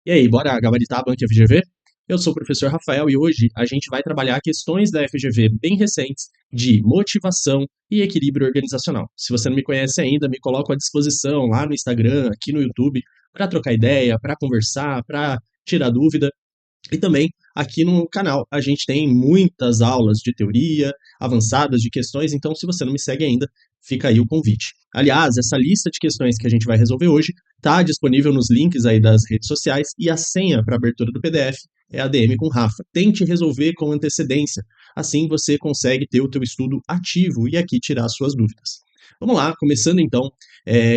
E aí, bora gabaritar a banca FGV? Eu sou o professor Rafael e hoje a gente vai trabalhar questões da FGV bem recentes de motivação e equilíbrio organizacional. Se você não me conhece ainda, me coloco à disposição lá no Instagram, aqui no YouTube, para trocar ideia, para conversar, para tirar dúvida. E também aqui no canal a gente tem muitas aulas de teoria, avançadas de questões, então se você não me segue ainda, fica aí o convite. Aliás, essa lista de questões que a gente vai resolver hoje está disponível nos links aí das redes sociais e a senha para abertura do PDF é a DM com Rafa. Tente resolver com antecedência, assim você consegue ter o teu estudo ativo e aqui tirar suas dúvidas. Vamos lá, começando então,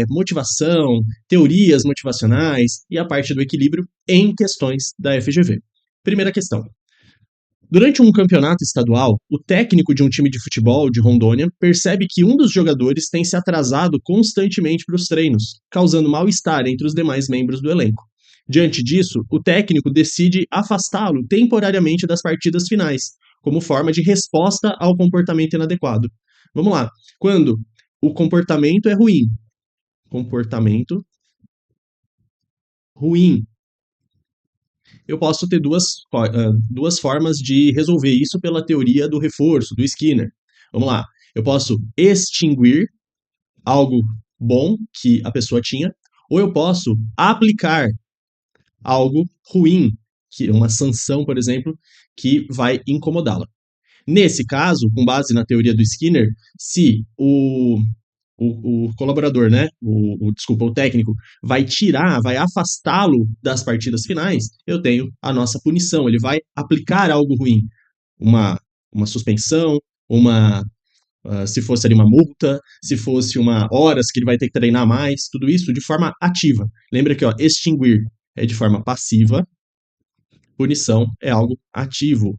motivação, teorias motivacionais e a parte do equilíbrio em questões da FGV. Primeira questão. Durante um campeonato estadual, o técnico de um time de futebol de Rondônia percebe que um dos jogadores tem se atrasado constantemente para os treinos, causando mal-estar entre os demais membros do elenco. Diante disso, o técnico decide afastá-lo temporariamente das partidas finais, como forma de resposta ao comportamento inadequado. Vamos lá. Quando o comportamento é ruim, comportamento ruim, eu posso ter duas formas de resolver isso pela teoria do reforço, do Skinner. Vamos lá. Eu posso extinguir algo bom que a pessoa tinha, ou eu posso aplicar algo ruim, que é uma sanção, por exemplo, que vai incomodá-la. Nesse caso, com base na teoria do Skinner, se o colaborador, né? Desculpa, o técnico, vai afastá-lo das partidas finais, eu tenho a nossa punição. Ele vai aplicar algo ruim, uma suspensão, se fosse ali uma multa, se fosse uma horas que ele vai ter que treinar mais, tudo isso de forma ativa. Lembra que extinguir é de forma passiva, punição é algo ativo.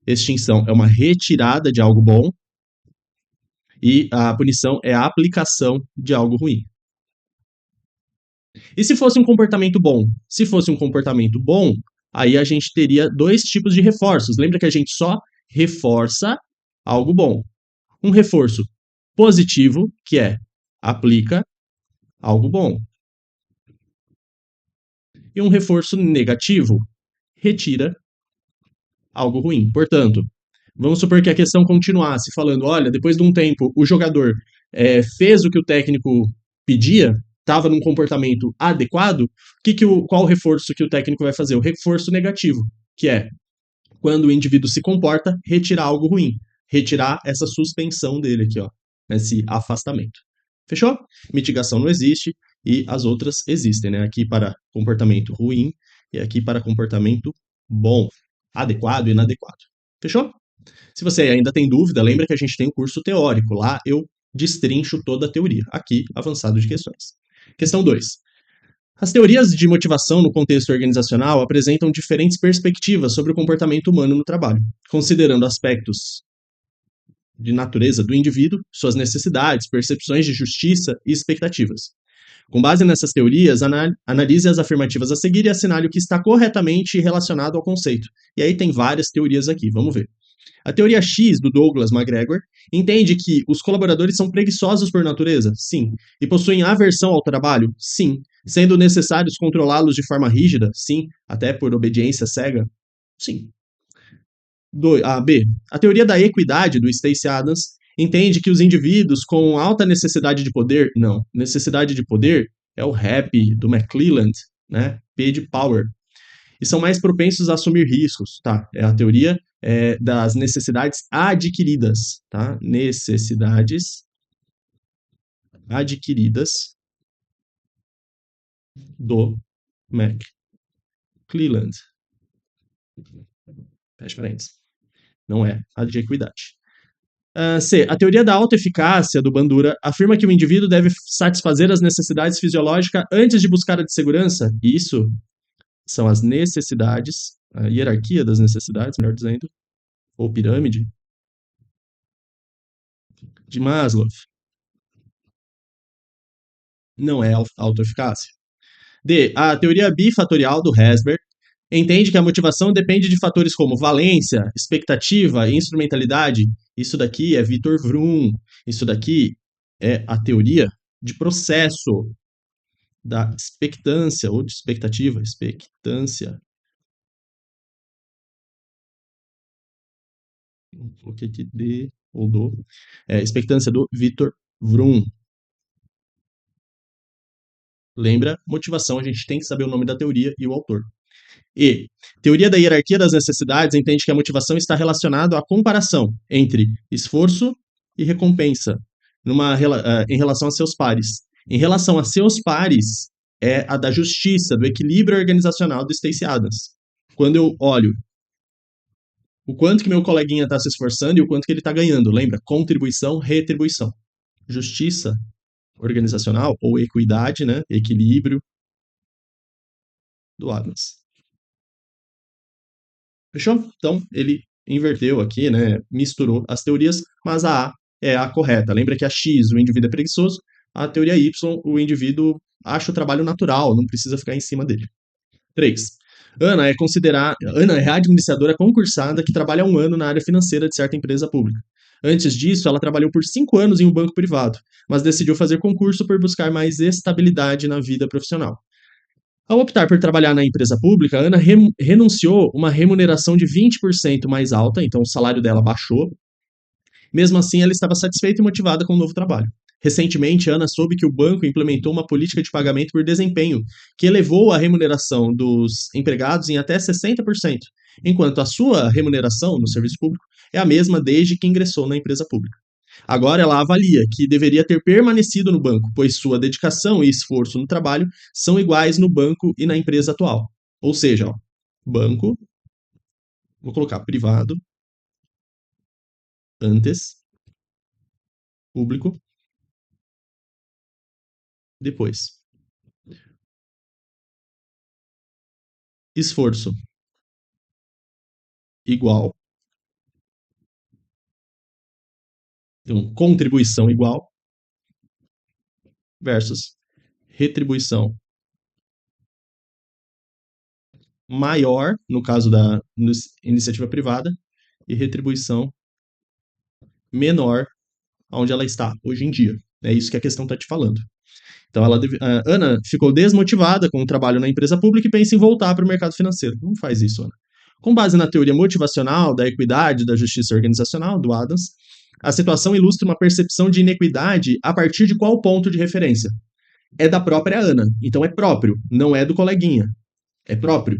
Extinção é uma retirada de algo bom, e a punição é a aplicação de algo ruim. E se fosse um comportamento bom? Se fosse um comportamento bom, aí a gente teria dois tipos de reforços. Lembra que a gente só reforça algo bom. Um reforço positivo, que é aplica algo bom. E um reforço negativo, retira algo ruim. Portanto, vamos supor que a questão continuasse falando, olha, depois de um tempo o jogador fez o que o técnico pedia, estava num comportamento adequado, qual o reforço que o técnico vai fazer? O reforço negativo, que é quando o indivíduo se comporta, retirar algo ruim, retirar essa suspensão dele aqui, esse afastamento. Fechou? Mitigação não existe e as outras existem, né? Aqui para comportamento ruim e aqui para comportamento bom, adequado e inadequado. Fechou? Se você ainda tem dúvida, lembra que a gente tem um curso teórico. Lá eu destrincho toda a teoria. Aqui, avançado de questões. Questão 2. As teorias de motivação no contexto organizacional apresentam diferentes perspectivas sobre o comportamento humano no trabalho, considerando aspectos de natureza do indivíduo, suas necessidades, percepções de justiça e expectativas. Com base nessas teorias, analise as afirmativas a seguir e assinale o que está corretamente relacionado ao conceito. E aí tem várias teorias aqui, vamos ver. A teoria X do Douglas McGregor entende que os colaboradores são preguiçosos por natureza? Sim. E possuem aversão ao trabalho? Sim. Sendo necessários controlá-los de forma rígida? Sim. Até por obediência cega? Sim. B. A teoria da equidade do Stacey Adams entende que os indivíduos com alta necessidade de poder, não, necessidade de poder é o rap do McClelland, né? P de power. E são mais propensos a assumir riscos, tá? É a teoria das necessidades adquiridas, tá? Necessidades adquiridas do McClelland. Fecha parênteses. Não é a de equidade. C. A teoria da autoeficácia do Bandura afirma que o indivíduo deve satisfazer as necessidades fisiológicas antes de buscar a de segurança. Isso são as necessidades, a hierarquia das necessidades, melhor dizendo, ou pirâmide, de Maslow. Não é autoeficácia. D. A teoria bifatorial do Herzberg entende que a motivação depende de fatores como valência, expectativa e instrumentalidade. Isso daqui é Victor Vroom. Isso daqui é a teoria de processo. da expectância, ou de expectativa, expectância. O que que de ou do expectância do Victor Vroom. Lembra? Motivação, a gente tem que saber o nome da teoria e o autor. E teoria da hierarquia das necessidades entende que a motivação está relacionada à comparação entre esforço e recompensa em relação a seus pares. Em relação a seus pares, é a da justiça, do equilíbrio organizacional do Stacey Adams. Quando eu olho o quanto que meu coleguinha está se esforçando e o quanto que ele está ganhando, lembra? Contribuição, retribuição. Justiça organizacional ou equidade, né? Equilíbrio do Adams. Fechou? Então, ele inverteu aqui, né? Misturou as teorias, mas a é a correta. Lembra que a X, o indivíduo é preguiçoso, a teoria Y, o indivíduo acha o trabalho natural, não precisa ficar em cima dele. 3. Ana é a administradora concursada que trabalha há um ano na área financeira de certa empresa pública. Antes disso, ela trabalhou por 5 anos em um banco privado, mas decidiu fazer concurso por buscar mais estabilidade na vida profissional. Ao optar por trabalhar na empresa pública, Ana renunciou uma remuneração de 20% mais alta, então o salário dela baixou. Mesmo assim, ela estava satisfeita e motivada com o novo trabalho. Recentemente, Ana soube que o banco implementou uma política de pagamento por desempenho, que elevou a remuneração dos empregados em até 60%, enquanto a sua remuneração no serviço público é a mesma desde que ingressou na empresa pública. Agora ela avalia que deveria ter permanecido no banco, pois sua dedicação e esforço no trabalho são iguais no banco e na empresa atual. Ou seja, ó, banco, vou colocar privado, antes, público, depois. Esforço igual, então, contribuição igual, versus retribuição maior, no caso da iniciativa privada, e retribuição menor, onde ela está hoje em dia. É isso que a questão está te falando. Então, a Ana ficou desmotivada com o trabalho na empresa pública e pensa em voltar para o mercado financeiro. Não faz isso, Ana. Com base na teoria motivacional da equidade da justiça organizacional, do Adams, a situação ilustra uma percepção de inequidade a partir de qual ponto de referência? É da própria Ana. Então, é próprio, não é do coleguinha. É próprio.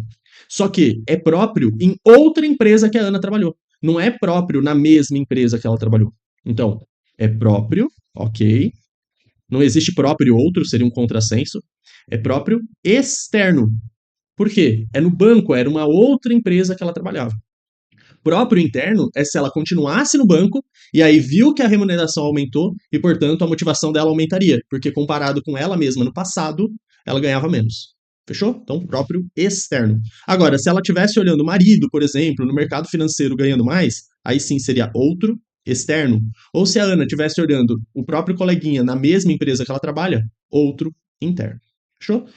Só que é próprio em outra empresa que a Ana trabalhou. Não é próprio na mesma empresa que ela trabalhou. Então, é próprio, ok, não existe próprio outro, seria um contrassenso. É próprio externo. Por quê? É no banco, era uma outra empresa que ela trabalhava. Próprio interno é se ela continuasse no banco e aí viu que a remuneração aumentou e, portanto, a motivação dela aumentaria, porque comparado com ela mesma no passado, ela ganhava menos. Fechou? Então, próprio externo. Agora, se ela estivesse olhando o marido, por exemplo, no mercado financeiro ganhando mais, aí sim seria outro externo. Ou se a Ana estivesse olhando o próprio coleguinha na mesma empresa que ela trabalha, outro interno. Fechou?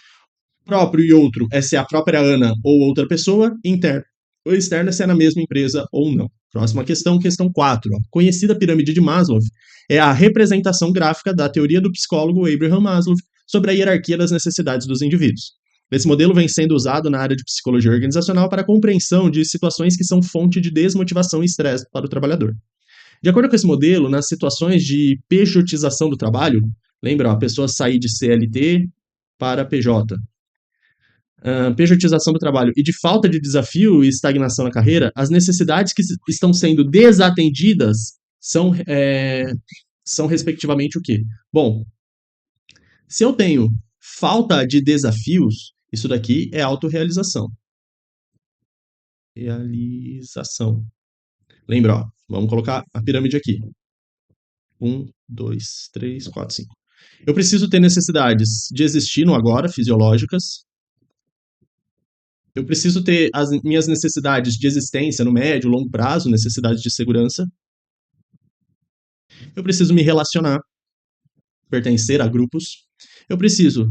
Próprio e outro é se é a própria Ana ou outra pessoa, interno. O externo é se é na mesma empresa ou não. Próxima questão, questão 4. Ó. Conhecida pirâmide de Maslow é a representação gráfica da teoria do psicólogo Abraham Maslow sobre a hierarquia das necessidades dos indivíduos. Esse modelo vem sendo usado na área de psicologia organizacional para a compreensão de situações que são fonte de desmotivação e estresse para o trabalhador. De acordo com esse modelo, nas situações de pejotização do trabalho, lembra, ó, a pessoa sair de CLT para PJ, pejotização do trabalho e de falta de desafio e estagnação na carreira, as necessidades que estão sendo desatendidas são respectivamente o quê? Bom, se eu tenho falta de desafios, isso daqui é autorrealização. Realização. Lembra, ó, vamos colocar a pirâmide aqui. 1, 2, 3, 4, 5. Eu preciso ter necessidades de existir no agora, fisiológicas. Eu preciso ter as minhas necessidades de existência no médio, longo prazo, necessidades de segurança. Eu preciso me relacionar, pertencer a grupos. Eu preciso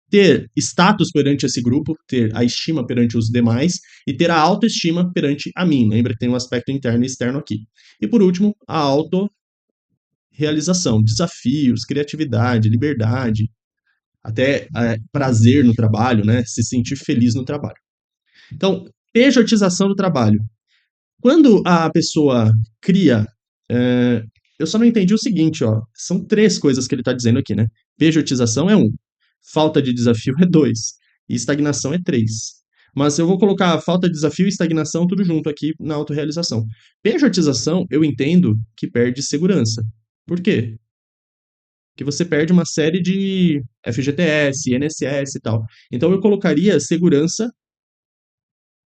ter status perante esse grupo, ter a estima perante os demais e ter a autoestima perante a mim. Lembra que tem um aspecto interno e externo aqui. E por último, a autorrealização, desafios, criatividade, liberdade. até prazer no trabalho, né? Se sentir feliz no trabalho. Então, pejotização do trabalho. Quando a pessoa cria. Eu só não entendi o seguinte, ó. São três coisas que ele está dizendo aqui, né? Pejotização é um, falta de desafio é dois, e estagnação é três. Mas eu vou colocar falta de desafio e estagnação tudo junto aqui na autorrealização. Pejotização, eu entendo que perde segurança. Por quê? Porque você perde uma série de FGTS, INSS e tal. Então eu colocaria segurança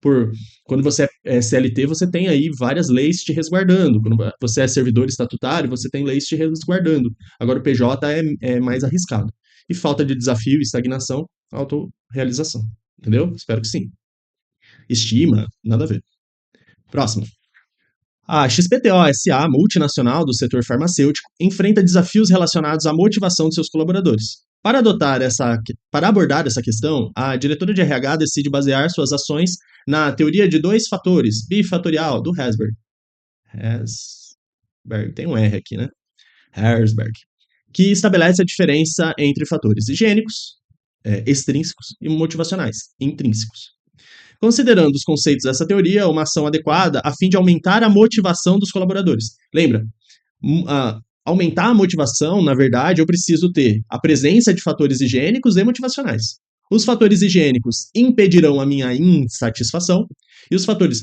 por quando você é CLT, você tem aí várias leis te resguardando. Quando você é servidor estatutário, você tem leis te resguardando. Agora o PJ é mais arriscado. E falta de desafio, estagnação, autorrealização. Entendeu? Espero que sim. Estima, nada a ver. Próximo. A XPTO SA, multinacional do setor farmacêutico, enfrenta desafios relacionados à motivação de seus colaboradores. Para abordar essa questão, a diretora de RH decide basear suas ações na teoria de dois fatores, bifatorial, do Herzberg. Herzberg, tem um R aqui, né? Herzberg, que estabelece a diferença entre fatores higiênicos, extrínsecos, e motivacionais, intrínsecos. Considerando os conceitos dessa teoria, uma ação adequada a fim de aumentar a motivação dos colaboradores. Lembra, aumentar a motivação, na verdade, eu preciso ter a presença de fatores higiênicos e motivacionais. Os fatores higiênicos impedirão a minha insatisfação e os fatores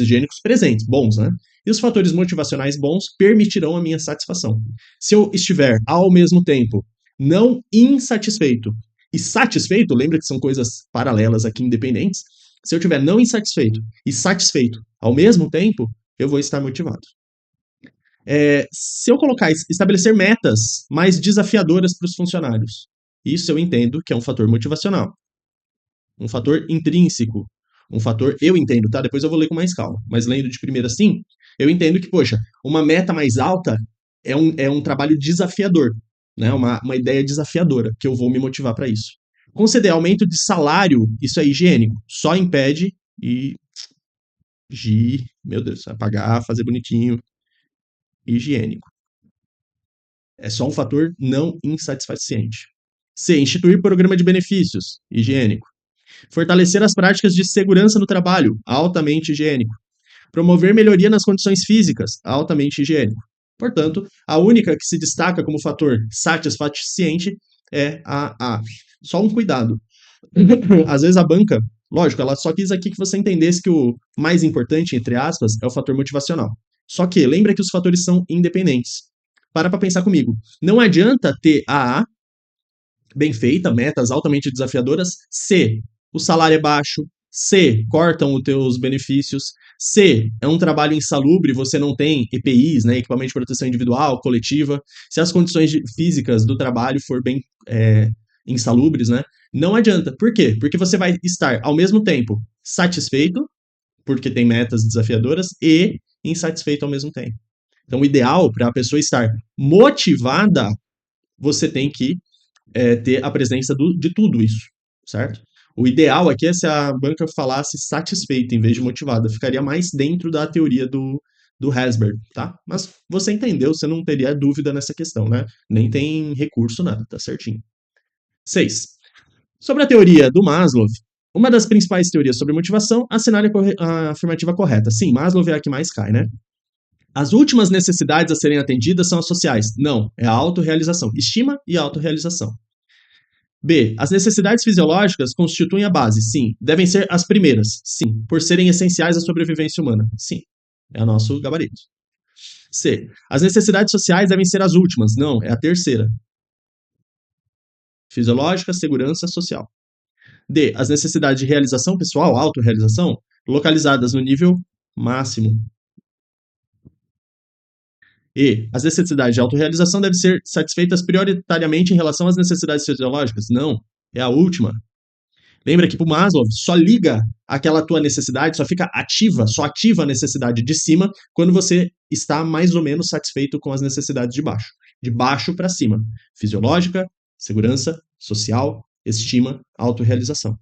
higiênicos presentes, bons, né? E os fatores motivacionais bons permitirão a minha satisfação. Se eu estiver, ao mesmo tempo, não insatisfeito e satisfeito, lembra que são coisas paralelas aqui, independentes, se eu estiver não insatisfeito e satisfeito ao mesmo tempo, eu vou estar motivado. Se eu colocar estabelecer metas mais desafiadoras para os funcionários, isso eu entendo que é um fator motivacional. Um fator intrínseco. Um fator, eu entendo, tá? Depois eu vou ler com mais calma. Mas lendo de primeira assim, eu entendo que, poxa, uma meta mais alta é um trabalho desafiador, né? Uma ideia desafiadora, que eu vou me motivar para isso. Conceder aumento de salário, isso é higiênico. Só impede meu Deus, apagar, fazer bonitinho. Higiênico. É só um fator não insatisfaciente. C. Instituir programa de benefícios. Higiênico. Fortalecer as práticas de segurança no trabalho. Altamente higiênico. Promover melhoria nas condições físicas. Altamente higiênico. Portanto, a única que se destaca como fator satisfaciente é a A. Só um cuidado. Às vezes a banca, lógico, ela só quis aqui que você entendesse que o mais importante, entre aspas, é o fator motivacional. Só que lembra que os fatores são independentes. Para pensar comigo. Não adianta ter a bem feita, metas altamente desafiadoras, se o salário é baixo, se cortam os teus benefícios, se é um trabalho insalubre, você não tem EPIs, né, equipamento de proteção individual, coletiva, se as condições físicas do trabalho for bem insalubres, né, não adianta. Por quê? Porque você vai estar, ao mesmo tempo, satisfeito, porque tem metas desafiadoras, e insatisfeito ao mesmo tempo. Então, o ideal para a pessoa estar motivada, você tem que ter a presença de tudo isso, certo? O ideal aqui é se a banca falasse satisfeita em vez de motivada. Ficaria mais dentro da teoria do Herzberg, tá? Mas você entendeu, você não teria dúvida nessa questão, né? Nem tem recurso, nada, tá certinho. 6. Sobre a teoria do Maslow, uma das principais teorias sobre motivação, assinale a afirmativa correta. Sim, Maslow é a que mais cai, né? As últimas necessidades a serem atendidas são as sociais. Não, é a autorrealização. Estima e autorrealização. B. As necessidades fisiológicas constituem a base. Sim. Devem ser as primeiras. Sim. Por serem essenciais à sobrevivência humana. Sim. É o nosso gabarito. C. As necessidades sociais devem ser as últimas. Não, é a terceira. Fisiológica, segurança, social. D. As necessidades de realização pessoal, autorrealização, localizadas no nível máximo. E as necessidades de autorrealização devem ser satisfeitas prioritariamente em relação às necessidades fisiológicas? Não, é a última. Lembra que para o Maslow só liga aquela tua necessidade, só fica ativa, só ativa a necessidade de cima quando você está mais ou menos satisfeito com as necessidades de baixo. De baixo para cima. Fisiológica, segurança, social, estima, autorrealização.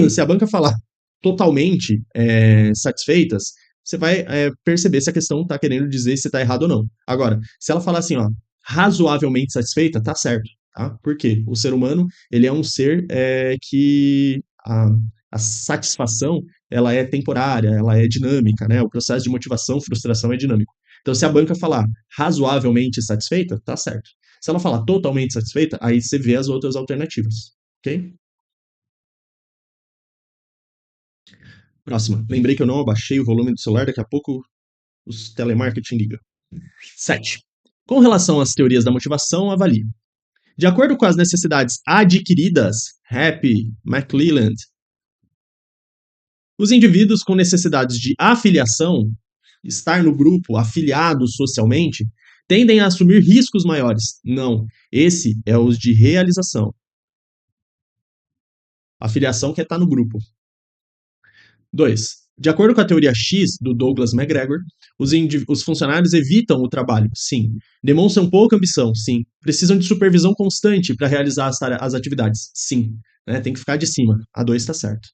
Se a banca falar totalmente satisfeitas, você vai perceber se a questão está querendo dizer se está errado ou não. Agora, se ela falar assim, ó, razoavelmente satisfeita, tá certo. tá? Por quê? O ser humano, ele é um ser que a satisfação, ela é temporária, ela é dinâmica, né? O processo de motivação, frustração é dinâmico. Então, se a banca falar razoavelmente satisfeita, tá certo. Se ela falar totalmente satisfeita, aí você vê as outras alternativas, ok? Próxima. Lembrei que eu não abaixei o volume do celular, daqui a pouco os telemarketing ligam. 7. Com relação às teorias da motivação, avalie. De acordo com as necessidades adquiridas, Happy, McClelland, os indivíduos com necessidades de afiliação, estar no grupo, afiliados socialmente, tendem a assumir riscos maiores. Não, esse é os de realização. A filiação quer estar no grupo. 2. De acordo com a teoria X do Douglas McGregor, os funcionários evitam o trabalho, sim. Demonstram pouca ambição, sim. Precisam de supervisão constante para realizar as atividades, sim. Né? Tem que ficar de cima. A 2 está certo.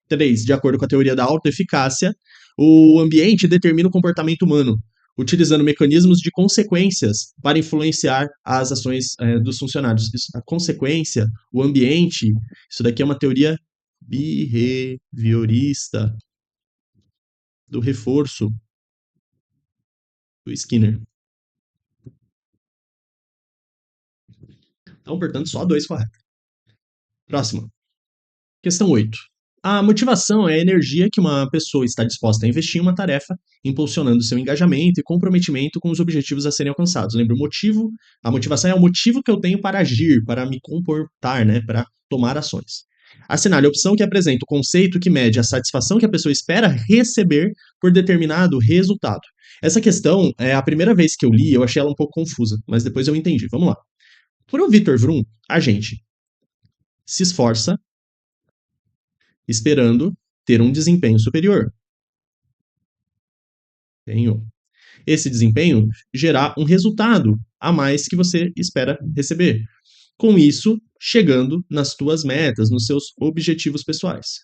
3. De acordo com a teoria da autoeficácia, o ambiente determina o comportamento humano, utilizando mecanismos de consequências para influenciar as ações dos funcionários. A consequência, o ambiente, isso daqui é uma teoria behaviorista do reforço do Skinner. Então, portanto, só 2 corretos. Próxima. Questão 8. A motivação é a energia que uma pessoa está disposta a investir em uma tarefa, impulsionando seu engajamento e comprometimento com os objetivos a serem alcançados. Lembra, o motivo, a motivação é o motivo que eu tenho para agir, para me comportar, né, para tomar ações. Assinale a opção que apresenta o conceito que mede a satisfação que a pessoa espera receber por determinado resultado. Essa questão, a primeira vez que eu li, eu achei ela um pouco confusa, mas depois eu entendi. Vamos lá. Para o Victor Vroom, a gente se esforça esperando ter um desempenho superior. Esse desempenho gerar um resultado a mais que você espera receber. Com isso, chegando nas tuas metas, nos seus objetivos pessoais.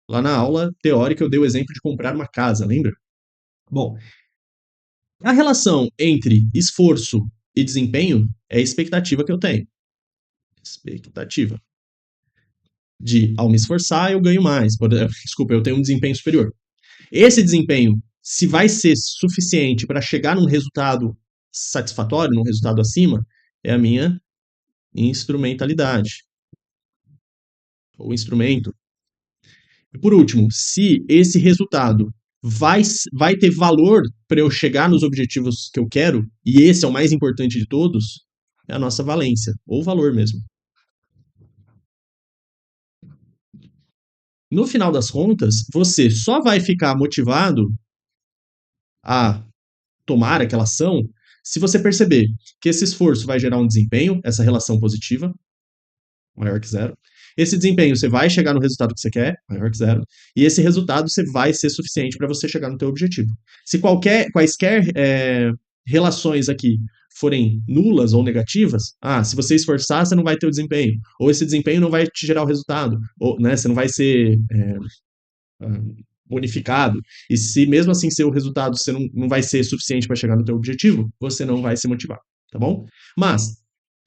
Lá na aula teórica eu dei o exemplo de comprar uma casa, lembra? Bom, a relação entre esforço e desempenho é a expectativa que eu tenho. Expectativa. De, ao me esforçar, eu ganho mais. Desculpa, eu tenho um desempenho superior. Esse desempenho, se vai ser suficiente para chegar num resultado satisfatório, num resultado acima, é a minha instrumentalidade. Ou instrumento. E por último, se esse resultado vai ter valor para eu chegar nos objetivos que eu quero, e esse é o mais importante de todos, é a nossa valência, ou valor mesmo. No final das contas, você só vai ficar motivado a tomar aquela ação se você perceber que esse esforço vai gerar um desempenho, essa relação positiva, maior que zero. Esse desempenho você vai chegar no resultado que você quer, maior que zero, e esse resultado você vai ser suficiente para você chegar no teu objetivo. Se quaisquer relações aqui forem nulas ou negativas, se você esforçar, você não vai ter o desempenho, ou esse desempenho não vai te gerar o resultado, ou né, você não vai ser bonificado, e se mesmo assim seu resultado você não vai ser suficiente para chegar no teu objetivo, você não vai se motivar, tá bom? Mas,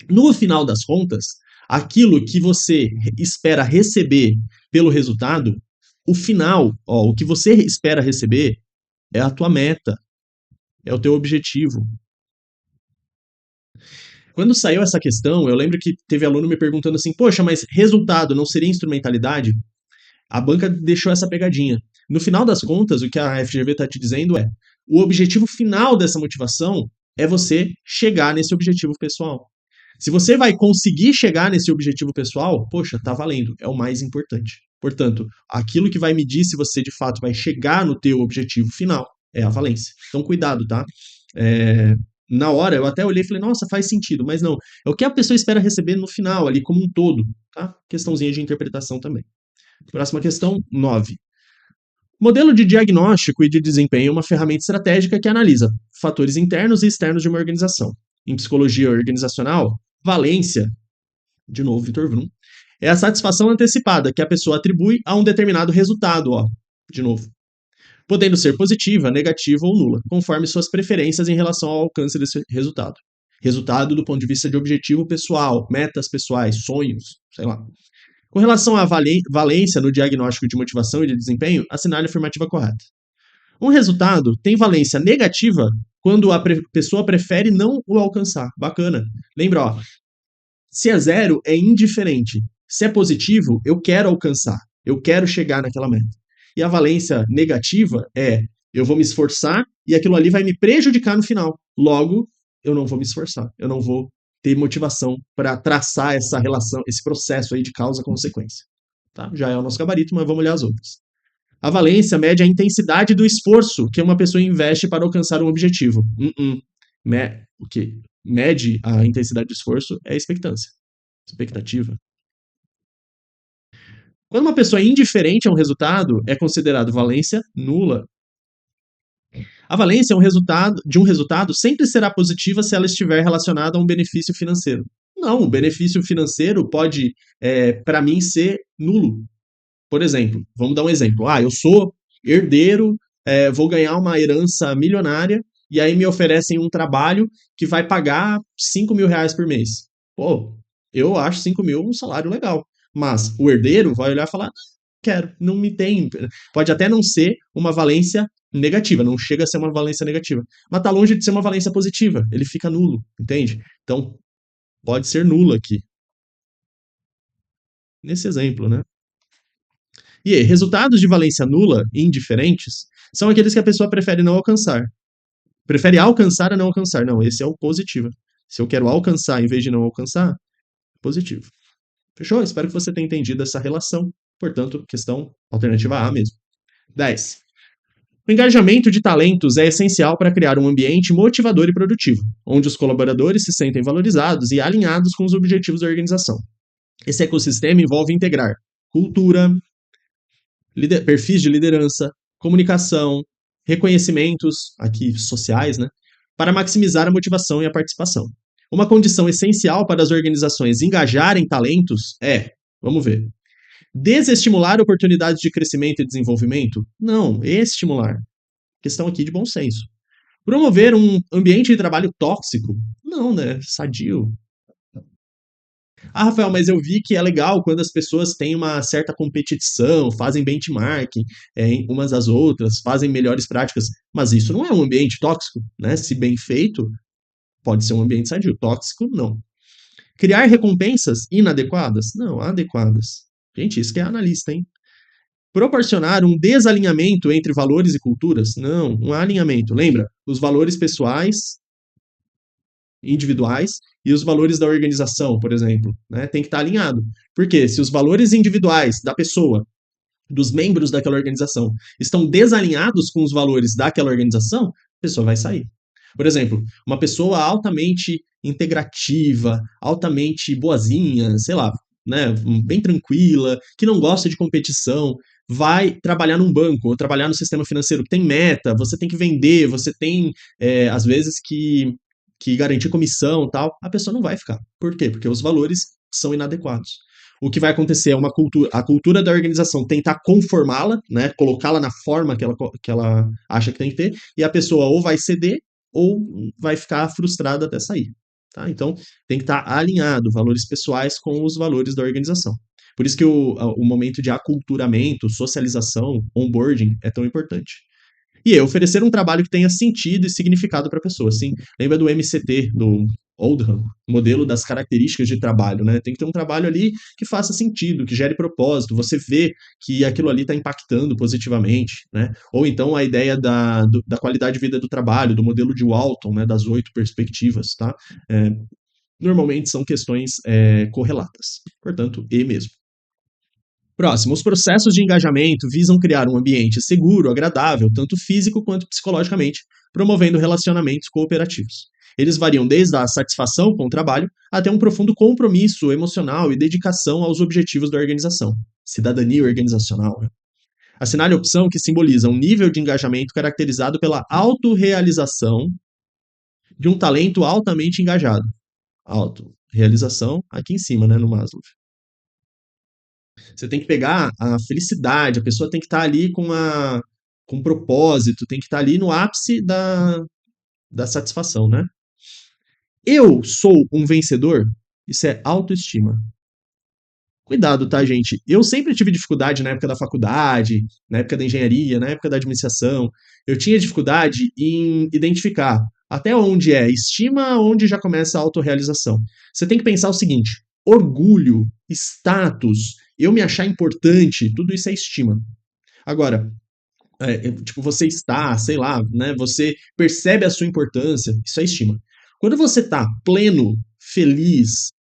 no final das contas, aquilo que você espera receber pelo resultado, o final, o que você espera receber é a tua meta, é o teu objetivo. Quando saiu essa questão, eu lembro que teve aluno me perguntando assim, poxa, mas resultado não seria instrumentalidade? A banca deixou essa pegadinha. No final das contas, o que a FGV está te dizendo é: o objetivo final dessa motivação é você chegar nesse objetivo pessoal. Se você vai conseguir chegar nesse objetivo pessoal, poxa, tá valendo, é o mais importante. Portanto, aquilo que vai medir se você de fato vai chegar no teu objetivo final é a valência. Então, cuidado, tá? Na hora, eu até olhei e falei, nossa, faz sentido, mas não. É o que a pessoa espera receber no final, ali, como um todo, tá? Questãozinha de interpretação também. Próxima questão, 9. Modelo de diagnóstico e de desempenho é uma ferramenta estratégica que analisa fatores internos e externos de uma organização. Em psicologia organizacional, valência, de novo, Victor Vroom, é a satisfação antecipada que a pessoa atribui a um determinado resultado, de novo, podendo ser positiva, negativa ou nula, conforme suas preferências em relação ao alcance desse resultado. Resultado do ponto de vista de objetivo pessoal, metas pessoais, sonhos, sei lá. Com relação à valência no diagnóstico de motivação e de desempenho, assinale a afirmativa correta. Um resultado tem valência negativa quando a pessoa prefere não o alcançar. Bacana. Lembra, ó, se é zero, é indiferente. Se é positivo, eu quero alcançar. Eu quero chegar naquela meta. E a valência negativa é eu vou me esforçar e aquilo ali vai me prejudicar no final. Logo, eu não vou me esforçar. Eu não vou ter motivação para traçar essa relação, esse processo aí de causa-consequência. Tá? Já é o nosso gabarito, mas vamos olhar as outras. A valência mede a intensidade do esforço que uma pessoa investe para alcançar um objetivo. O que mede a intensidade do esforço é a expectância. Expectativa. Quando uma pessoa é indiferente a um resultado, é considerado valência nula. A valência de um resultado sempre será positiva se ela estiver relacionada a um benefício financeiro. Não, o benefício financeiro pode, para mim, ser nulo. Por exemplo, vamos dar um exemplo. Eu sou herdeiro, vou ganhar uma herança milionária e aí me oferecem um trabalho que vai pagar 5 mil reais por mês. Pô, eu acho 5 mil um salário legal. Mas o herdeiro vai olhar e falar, não quero, não me tem. Pode até não ser uma valência negativa, não chega a ser uma valência negativa. Mas tá longe de ser uma valência positiva, ele fica nulo, entende? Então, pode ser nulo aqui. Nesse exemplo, né? E aí, resultados de valência nula, indiferentes, são aqueles que a pessoa prefere não alcançar. Prefere alcançar a não alcançar. Não, esse é o positivo. Se eu quero alcançar em vez de não alcançar, positivo. Fechou? Espero que você tenha entendido essa relação. Portanto, questão alternativa A mesmo. 10. O engajamento de talentos é essencial para criar um ambiente motivador e produtivo, onde os colaboradores se sentem valorizados e alinhados com os objetivos da organização. Esse ecossistema envolve integrar cultura, perfis de liderança, comunicação, reconhecimentos, aqui sociais, né, para maximizar a motivação e a participação. Uma condição essencial para as organizações engajarem talentos é, vamos ver, desestimular oportunidades de crescimento e desenvolvimento? Não, estimular. Questão aqui de bom senso. Promover um ambiente de trabalho tóxico? Não, né? Sadio. Rafael, mas eu vi que é legal quando as pessoas têm uma certa competição, fazem benchmarking umas às outras, fazem melhores práticas, mas isso não é um ambiente tóxico, né? Se bem feito, pode ser um ambiente sadio. Tóxico, não. Criar recompensas inadequadas? Não, adequadas. Gente, isso que é analista, hein? Proporcionar um desalinhamento entre valores e culturas? Não, um alinhamento. Lembra? Os valores pessoais, individuais e os valores da organização, por exemplo, né? Tem que estar alinhado. Porque se os valores individuais da pessoa, dos membros daquela organização, estão desalinhados com os valores daquela organização, a pessoa vai sair. Por exemplo, uma pessoa altamente integrativa, altamente boazinha, sei lá, né, bem tranquila, que não gosta de competição, vai trabalhar num banco ou trabalhar no sistema financeiro que tem meta, você tem que vender, você tem, às vezes, que garantir comissão e tal, a pessoa não vai ficar. Por quê? Porque os valores são inadequados. O que vai acontecer é a cultura da organização tentar conformá-la, né, colocá-la na forma que ela acha que tem que ter, e a pessoa ou vai ceder ou vai ficar frustrada até sair. Tá? Então, tem que estar alinhado valores pessoais com os valores da organização. Por isso que o momento de aculturamento, socialização, onboarding é tão importante. E é oferecer um trabalho que tenha sentido e significado para a pessoa. Assim, lembra do MCT, do Oldham, modelo das características de trabalho, né? Tem que ter um trabalho ali que faça sentido, que gere propósito, você vê que aquilo ali está impactando positivamente, né? Ou então a ideia da qualidade de vida do trabalho, do modelo de Walton, né? Das 8 perspectivas, tá? Normalmente são questões correlatas. Portanto, E mesmo. Próximo, os processos de engajamento visam criar um ambiente seguro, agradável, tanto físico quanto psicologicamente, promovendo relacionamentos cooperativos. Eles variam desde a satisfação com o trabalho até um profundo compromisso emocional e dedicação aos objetivos da organização. Cidadania organizacional. Né? Assinale a opção que simboliza um nível de engajamento caracterizado pela autorrealização de um talento altamente engajado. Autorrealização aqui em cima, né, no Maslow. Você tem que pegar a felicidade, a pessoa tem que estar ali com um propósito, tem que estar ali no ápice da satisfação, né? Eu sou um vencedor, isso é autoestima. Cuidado, tá, gente? Eu sempre tive dificuldade na época da faculdade, na época da engenharia, na época da administração. Eu tinha dificuldade em identificar até onde é estima, onde já começa a autorrealização. Você tem que pensar o seguinte: orgulho, status, eu me achar importante, tudo isso é estima. Agora, tipo, você está, sei lá, né? Você percebe a sua importância, isso é estima. Quando você está pleno, feliz,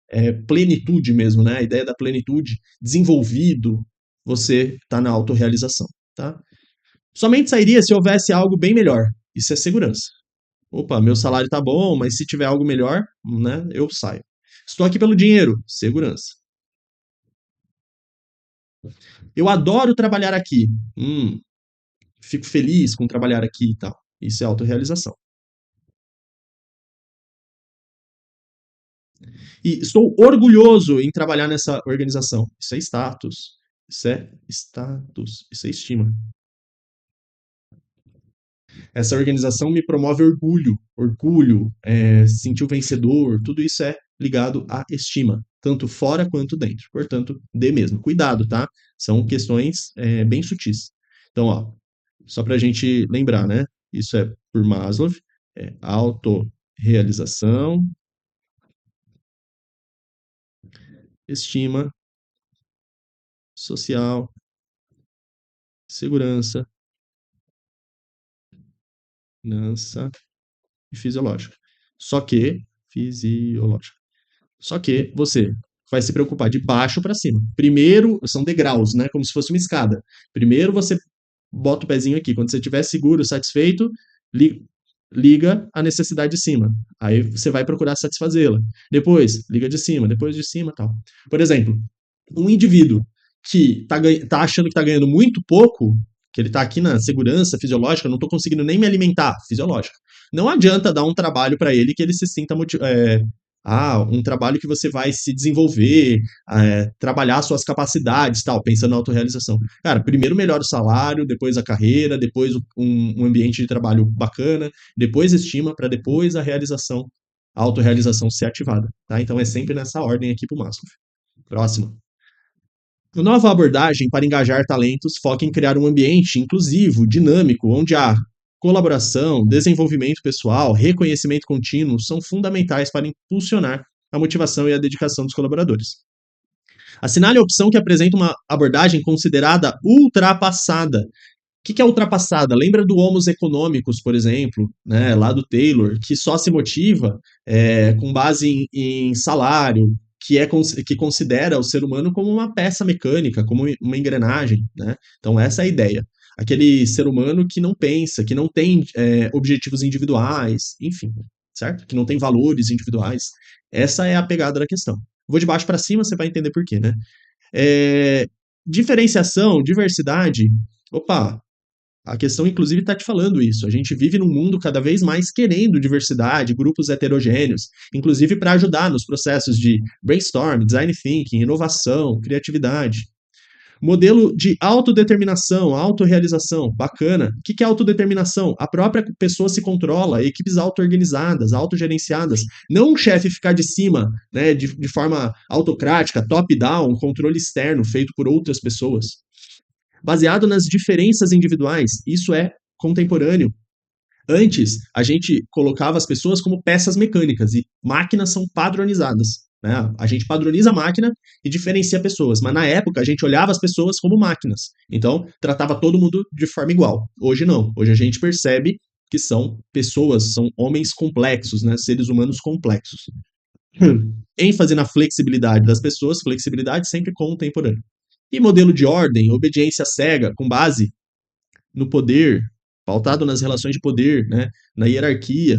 plenitude mesmo, né? A ideia da plenitude, desenvolvido, você está na autorrealização, tá? Somente sairia se houvesse algo bem melhor. Isso é segurança. Opa, meu salário tá bom, mas se tiver algo melhor, né, eu saio. Estou aqui pelo dinheiro, segurança. Eu adoro trabalhar aqui. Fico feliz com trabalhar aqui e tal. Isso é autorrealização. E estou orgulhoso em trabalhar nessa organização. Isso é status. Isso é status. Isso é estima. Essa organização me promove orgulho. Orgulho, sentir o vencedor, tudo isso é ligado à estima, tanto fora quanto dentro. Portanto, dê mesmo. Cuidado, tá? São questões bem sutis. Então, ó, só para a gente lembrar, né? Isso é por Maslow, autorrealização, estima, social, segurança, finança e fisiológica. Só que, fisiológica. Só que você vai se preocupar de baixo para cima. Primeiro, são degraus, né? Como se fosse uma escada. Primeiro você bota o pezinho aqui. Quando você estiver seguro, satisfeito, liga a necessidade de cima. Aí você vai procurar satisfazê-la. Depois, liga de cima, depois de cima, tal. Por exemplo, um indivíduo que tá achando que está ganhando muito pouco, que ele está aqui na segurança fisiológica, não estou conseguindo nem me alimentar, fisiológica. Não adianta dar um trabalho para ele que ele se sinta um trabalho que você vai se desenvolver, trabalhar suas capacidades, tal, pensando na autorrealização. Cara, primeiro melhora o salário, depois a carreira, depois um ambiente de trabalho bacana, depois estima, para depois a autorrealização ser ativada, tá? Então é sempre nessa ordem aqui pro Maslow. Próximo. A nova abordagem para engajar talentos foca em criar um ambiente inclusivo, dinâmico, onde a colaboração, desenvolvimento pessoal, reconhecimento contínuo são fundamentais para impulsionar a motivação e a dedicação dos colaboradores. Assinale a opção que apresenta uma abordagem considerada ultrapassada. O que é ultrapassada? Lembra do Homos Econômicos, por exemplo, né, lá do Taylor, que só se motiva com base em salário, que considera o ser humano como uma peça mecânica, como uma engrenagem, né? Então essa é a ideia. Aquele ser humano que não pensa, que não tem objetivos individuais, enfim, certo? Que não tem valores individuais. Essa é a pegada da questão. Vou de baixo para cima, você vai entender por quê, né? Diferenciação, diversidade. Opa, a questão, inclusive, está te falando isso. A gente vive num mundo cada vez mais querendo diversidade, grupos heterogêneos, inclusive para ajudar nos processos de brainstorm, design thinking, inovação, criatividade. Modelo de autodeterminação, autorrealização, bacana. O que é autodeterminação? A própria pessoa se controla, equipes auto-organizadas, autogerenciadas. Não um chefe ficar de cima, né, de forma autocrática, top-down, controle externo feito por outras pessoas. Baseado nas diferenças individuais, isso é contemporâneo. Antes, a gente colocava as pessoas como peças mecânicas e máquinas são padronizadas. Né? A gente padroniza a máquina e diferencia pessoas, mas na época a gente olhava as pessoas como máquinas. Então, tratava todo mundo de forma igual. Hoje não. Hoje a gente percebe que são pessoas, são homens complexos, né? Seres humanos complexos. ênfase na flexibilidade das pessoas, flexibilidade sempre contemporânea. E modelo de ordem, obediência cega, com base no poder, pautado nas relações de poder, né? Na hierarquia,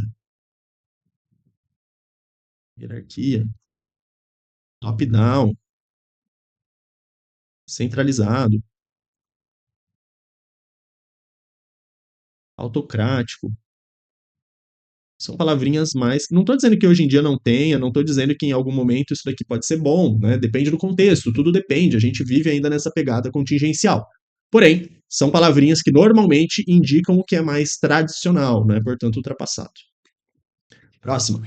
top-down, centralizado, autocrático. São palavrinhas mais. Não estou dizendo que hoje em dia não tenha, não estou dizendo que em algum momento isso daqui pode ser bom, né? Depende do contexto, tudo depende. A gente vive ainda nessa pegada contingencial. Porém, são palavrinhas que normalmente indicam o que é mais tradicional, né? Portanto, ultrapassado. Próximo.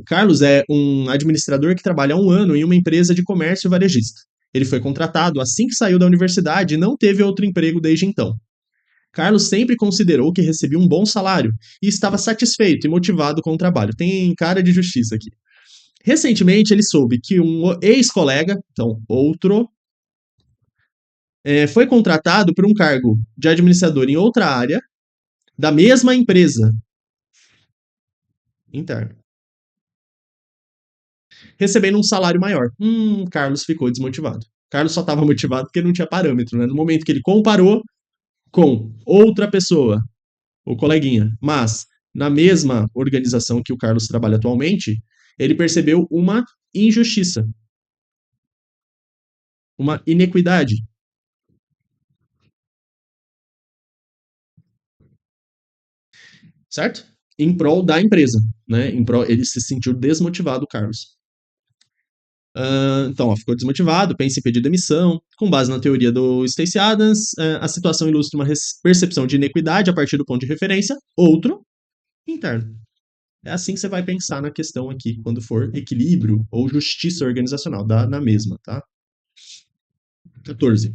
Carlos é um administrador que trabalha há um ano em uma empresa de comércio varejista. Ele foi contratado assim que saiu da universidade e não teve outro emprego desde então. Carlos sempre considerou que recebia um bom salário e estava satisfeito e motivado com o trabalho. Tem cara de justiça aqui. Recentemente, ele soube que um ex-colega, então outro, foi contratado por um cargo de administrador em outra área da mesma empresa interna, recebendo um salário maior. Carlos ficou desmotivado. Carlos só estava motivado porque não tinha parâmetro, né? No momento que ele comparou com outra pessoa, o coleguinha, mas na mesma organização que o Carlos trabalha atualmente, ele percebeu uma injustiça, uma inequidade, certo? Em prol da empresa, né? Ele se sentiu desmotivado, Carlos. Então, ó, ficou desmotivado, pensa em pedir demissão. Com base na teoria do Stacey Adams, a situação ilustra uma percepção de inequidade a partir do ponto de referência, outro, interno. É assim que você vai pensar na questão aqui, quando for equilíbrio ou justiça organizacional, dá na mesma, tá? 14.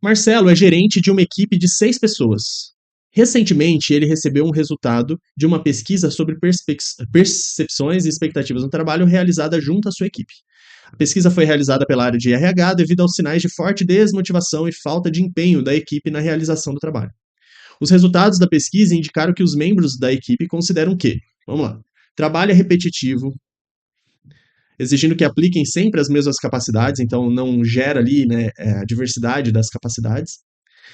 Marcelo é gerente de uma equipe de 6 pessoas. Recentemente, ele recebeu um resultado de uma pesquisa sobre percepções e expectativas no trabalho realizada junto à sua equipe. A pesquisa foi realizada pela área de RH devido aos sinais de forte desmotivação e falta de empenho da equipe na realização do trabalho. Os resultados da pesquisa indicaram que os membros da equipe consideram que, vamos lá, trabalho é repetitivo, exigindo que apliquem sempre as mesmas capacidades, então não gera ali, né, a diversidade das capacidades.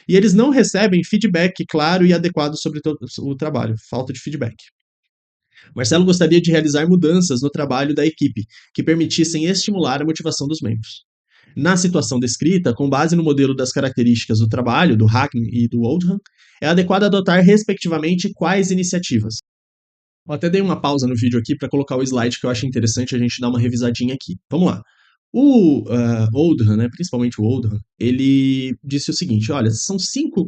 E eles não recebem feedback claro e adequado sobre o trabalho, falta de feedback. Marcelo gostaria de realizar mudanças no trabalho da equipe que permitissem estimular a motivação dos membros. Na situação descrita, com base no modelo das características do trabalho, do Hackman e do Oldham, é adequado adotar, respectivamente, quais iniciativas. Eu até dei uma pausa no vídeo aqui para colocar o slide que eu acho interessante a gente dar uma revisadinha aqui. Vamos lá. O Oldham, né, principalmente o Oldham, ele disse o seguinte: olha, são cinco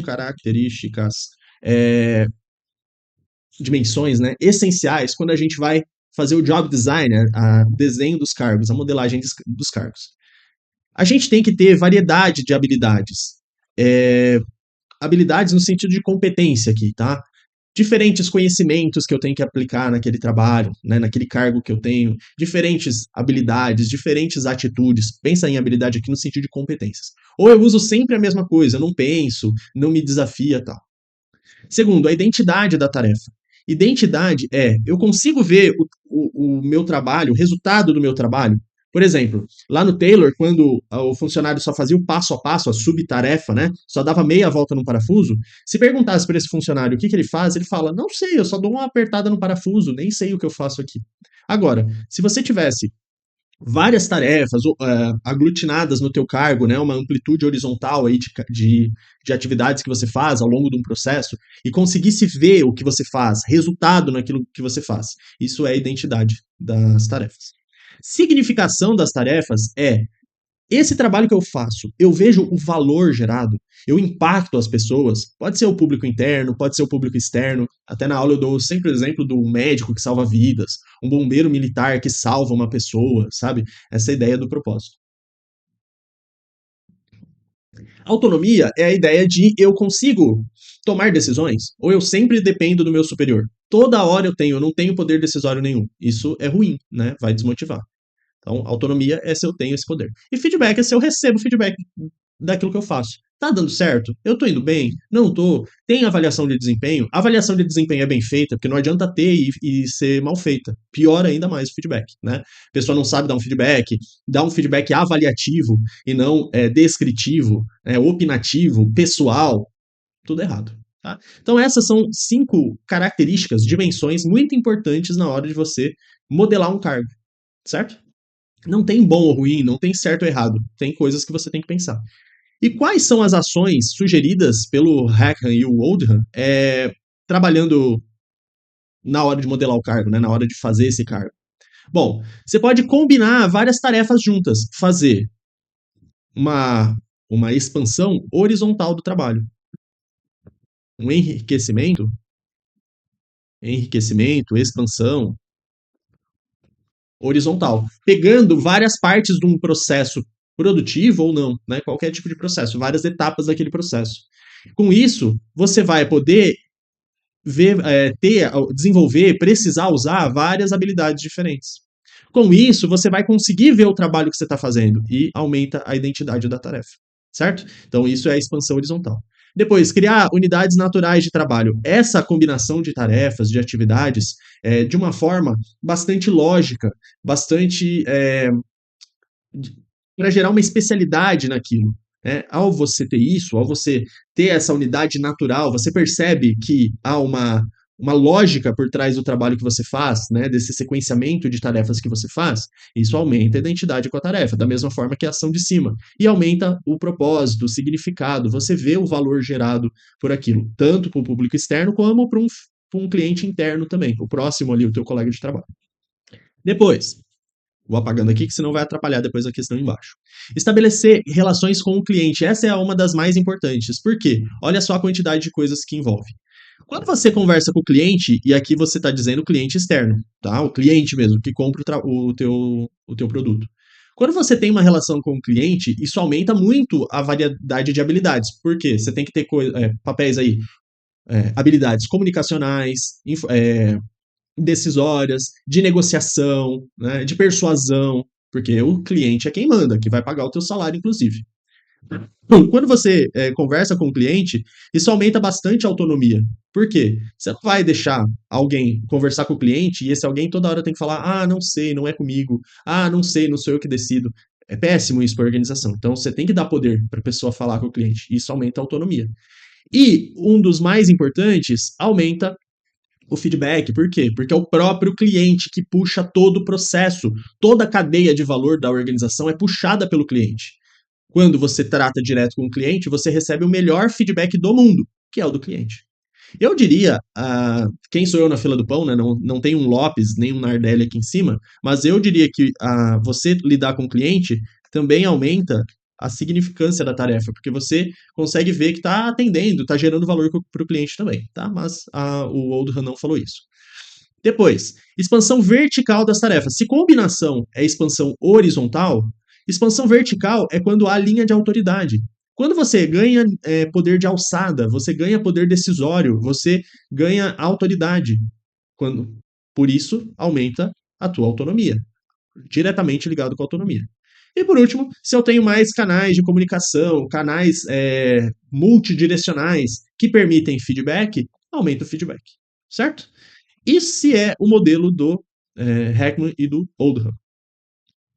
características, é, dimensões, né, essenciais quando a gente vai fazer o job design, o desenho dos cargos, a modelagem dos cargos. A gente tem que ter variedade de habilidades. Habilidades no sentido de competência aqui, tá? Diferentes conhecimentos que eu tenho que aplicar naquele trabalho, né, naquele cargo que eu tenho, diferentes habilidades, diferentes atitudes. Pensa em habilidade aqui no sentido de competências. Ou eu uso sempre a mesma coisa, eu não penso, não me desafia, tal. Segundo, a identidade da tarefa. Identidade é, eu consigo ver o meu trabalho, o resultado do meu trabalho. Por exemplo, lá no Taylor, quando o funcionário só fazia o passo a passo, a subtarefa, né? Só dava meia volta no parafuso. Se perguntasse para esse funcionário o que ele faz, ele fala: não sei, eu só dou uma apertada no parafuso, nem sei o que eu faço aqui. Agora, se você tivesse várias tarefas aglutinadas no teu cargo, né, uma amplitude horizontal aí de atividades que você faz ao longo de um processo e conseguisse ver o que você faz, resultado naquilo que você faz. Isso é a identidade das tarefas. Significação das tarefas é esse trabalho que eu faço, eu vejo o valor gerado, eu impacto as pessoas, pode ser o público interno, pode ser o público externo. Até na aula eu dou sempre o exemplo do médico que salva vidas, um bombeiro militar que salva uma pessoa, sabe? Essa é a ideia do propósito. Autonomia é a ideia de eu consigo tomar decisões ou eu sempre dependo do meu superior. Toda hora eu não tenho poder decisório nenhum. Isso é ruim, né? Vai desmotivar. Então, autonomia é se eu tenho esse poder. E feedback é se eu recebo feedback daquilo que eu faço. Tá dando certo? Eu tô indo bem? Não tô? Tem avaliação de desempenho? A avaliação de desempenho é bem feita, porque não adianta ter e ser mal feita. Pior ainda mais o feedback, né? A pessoa não sabe dar um feedback avaliativo e não descritivo, opinativo, pessoal, tudo errado. Tá? Então, essas são 5 características, dimensões muito importantes na hora de você modelar um cargo, certo? Não tem bom ou ruim, não tem certo ou errado. Tem coisas que você tem que pensar. E quais são as ações sugeridas pelo Hackham e o Oldham trabalhando na hora de modelar o cargo, né, na hora de fazer esse cargo? Bom, você pode combinar várias tarefas juntas, fazer uma, uma expansão horizontal do trabalho, um enriquecimento enriquecimento, expansão, horizontal, pegando várias partes de um processo produtivo ou não, né? Qualquer tipo de processo, várias etapas daquele processo. Com isso, você vai poder ver, desenvolver, precisar usar várias habilidades diferentes. Com isso, você vai conseguir ver o trabalho que você está fazendo e aumenta a identidade da tarefa, certo? Então, isso é a expansão horizontal. Depois, criar unidades naturais de trabalho. Essa combinação de tarefas, de atividades, de uma forma bastante lógica, bastante para gerar uma especialidade naquilo. Né? Ao você ter isso, ao você ter essa unidade natural, você percebe que há uma lógica por trás do trabalho que você faz, né, desse sequenciamento de tarefas que você faz, isso aumenta a identidade com a tarefa, da mesma forma que a ação de cima, e aumenta o propósito, o significado, você vê o valor gerado por aquilo, tanto para o público externo como para um cliente interno também, o próximo ali, o teu colega de trabalho. Depois, vou apagando aqui, que senão vai atrapalhar depois a questão embaixo. Estabelecer relações com o cliente. Essa é uma das mais importantes. Por quê? Olha só a quantidade de coisas que envolve. Quando você conversa com o cliente, e aqui você está dizendo cliente externo, tá? O cliente mesmo, que compra o teu produto. Quando você tem uma relação com o cliente, isso aumenta muito a variedade de habilidades. Por quê? Você tem que ter papéis aí, habilidades comunicacionais, decisórias, de negociação, né, de persuasão, porque o cliente é quem manda, que vai pagar o teu salário, inclusive. Quando você conversa com o cliente, isso aumenta bastante a autonomia. Por quê? Você não vai deixar alguém conversar com o cliente e esse alguém toda hora tem que falar: ah, não sei, não é comigo, ah, não sei, não sou eu que decido. É péssimo isso para a organização. Então você tem que dar poder para a pessoa falar com o cliente. Isso aumenta a autonomia. E um dos mais importantes, aumenta o feedback. Por quê? Porque é o próprio cliente que puxa todo o processo. Toda a cadeia de valor da organização é puxada pelo cliente. Quando você trata direto com o cliente, você recebe o melhor feedback do mundo, que é o do cliente. Eu diria, quem sou eu na fila do pão, né? Não tem um Lopes, nem um Nardelli aqui em cima, mas eu diria que você lidar com o cliente também aumenta a significância da tarefa, porque você consegue ver que está atendendo, está gerando valor para o cliente também, tá? Mas o Oldham não falou isso. Depois, expansão vertical das tarefas. Se combinação é expansão horizontal, expansão vertical é quando há linha de autoridade. Quando você ganha poder de alçada, você ganha poder decisório, você ganha autoridade. Por isso, aumenta a tua autonomia, diretamente ligado com a autonomia. E por último, se eu tenho mais canais de comunicação, canais multidirecionais que permitem feedback, aumenta o feedback, certo? Esse é o modelo do Heckman e do Oldham.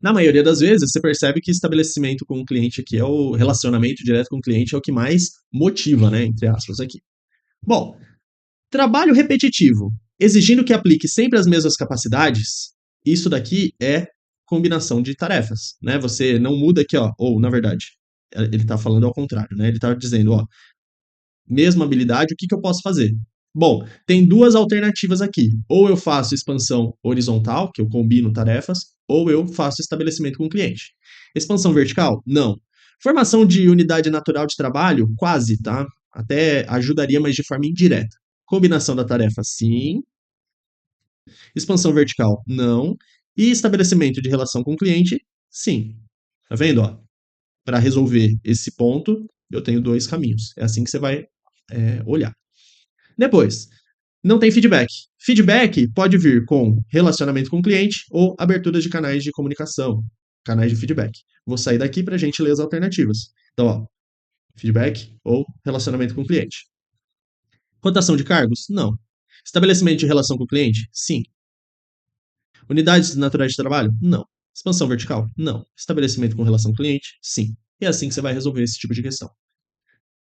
Na maioria das vezes, você percebe que estabelecimento com o cliente aqui é o relacionamento direto com o cliente é o que mais motiva, né, entre aspas aqui. Bom, trabalho repetitivo, exigindo que aplique sempre as mesmas capacidades, isso daqui é combinação de tarefas, né? Você não muda aqui, ó, ou na verdade, ele está falando ao contrário, né? Ele está dizendo, ó, mesma habilidade, o que eu posso fazer? Bom, tem duas alternativas aqui. Ou eu faço expansão horizontal, que eu combino tarefas, ou eu faço estabelecimento com o cliente. Expansão vertical? Não. Formação de unidade natural de trabalho? Quase, tá? Até ajudaria, mas de forma indireta. Combinação da tarefa? Sim. Expansão vertical? Não. E estabelecimento de relação com o cliente? Sim. Tá vendo? Para resolver esse ponto, eu tenho dois caminhos. É assim que você vai olhar. Depois, não tem feedback. Feedback pode vir com relacionamento com o cliente ou abertura de canais de comunicação, canais de feedback. Vou sair daqui para a gente ler as alternativas. Então, ó, feedback ou relacionamento com o cliente. Rotação de cargos? Não. Estabelecimento de relação com o cliente? Sim. Unidades naturais de trabalho? Não. Expansão vertical? Não. Estabelecimento com relação com o cliente? Sim. E é assim que você vai resolver esse tipo de questão.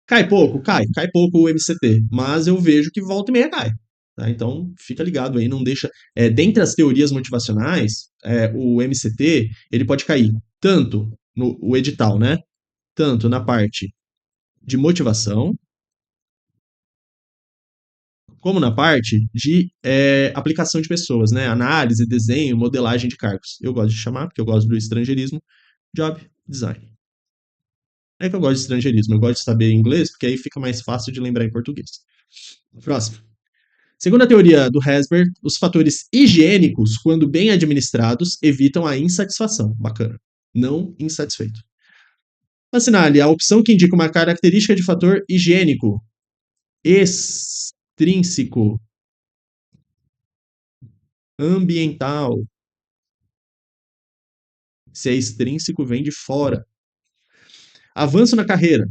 Cai pouco? Cai pouco o MCT, mas eu vejo que volta e meia cai. Tá? Então, fica ligado aí, não deixa. Dentre as teorias motivacionais, o MCT ele pode cair tanto no o edital, né? Tanto na parte de motivação, como na parte de aplicação de pessoas, né? Análise, desenho, modelagem de cargos. Eu gosto de chamar, porque eu gosto do estrangeirismo, job design. É que eu gosto de estrangeirismo, eu gosto de saber inglês, porque aí fica mais fácil de lembrar em português. Próximo. Segundo a teoria do Herzberg, os fatores higiênicos, quando bem administrados, evitam a insatisfação. Bacana. Não insatisfeito. Assinale a opção que indica uma característica de fator higiênico extrínseco ambiental. Se é extrínseco, vem de fora. Avanço na carreira,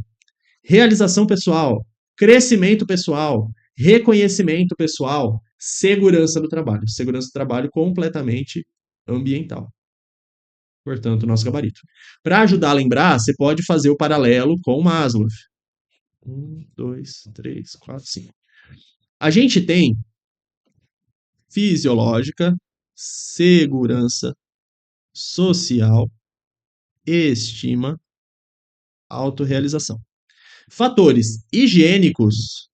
realização pessoal, crescimento pessoal, reconhecimento pessoal, segurança do trabalho. Segurança do trabalho completamente ambiental. Portanto, nosso gabarito. Para ajudar a lembrar, você pode fazer o paralelo com o Maslow. 1, 2, 3, 4, 5. A gente tem fisiológica, segurança, social, estima, autorrealização. Fatores higiênicos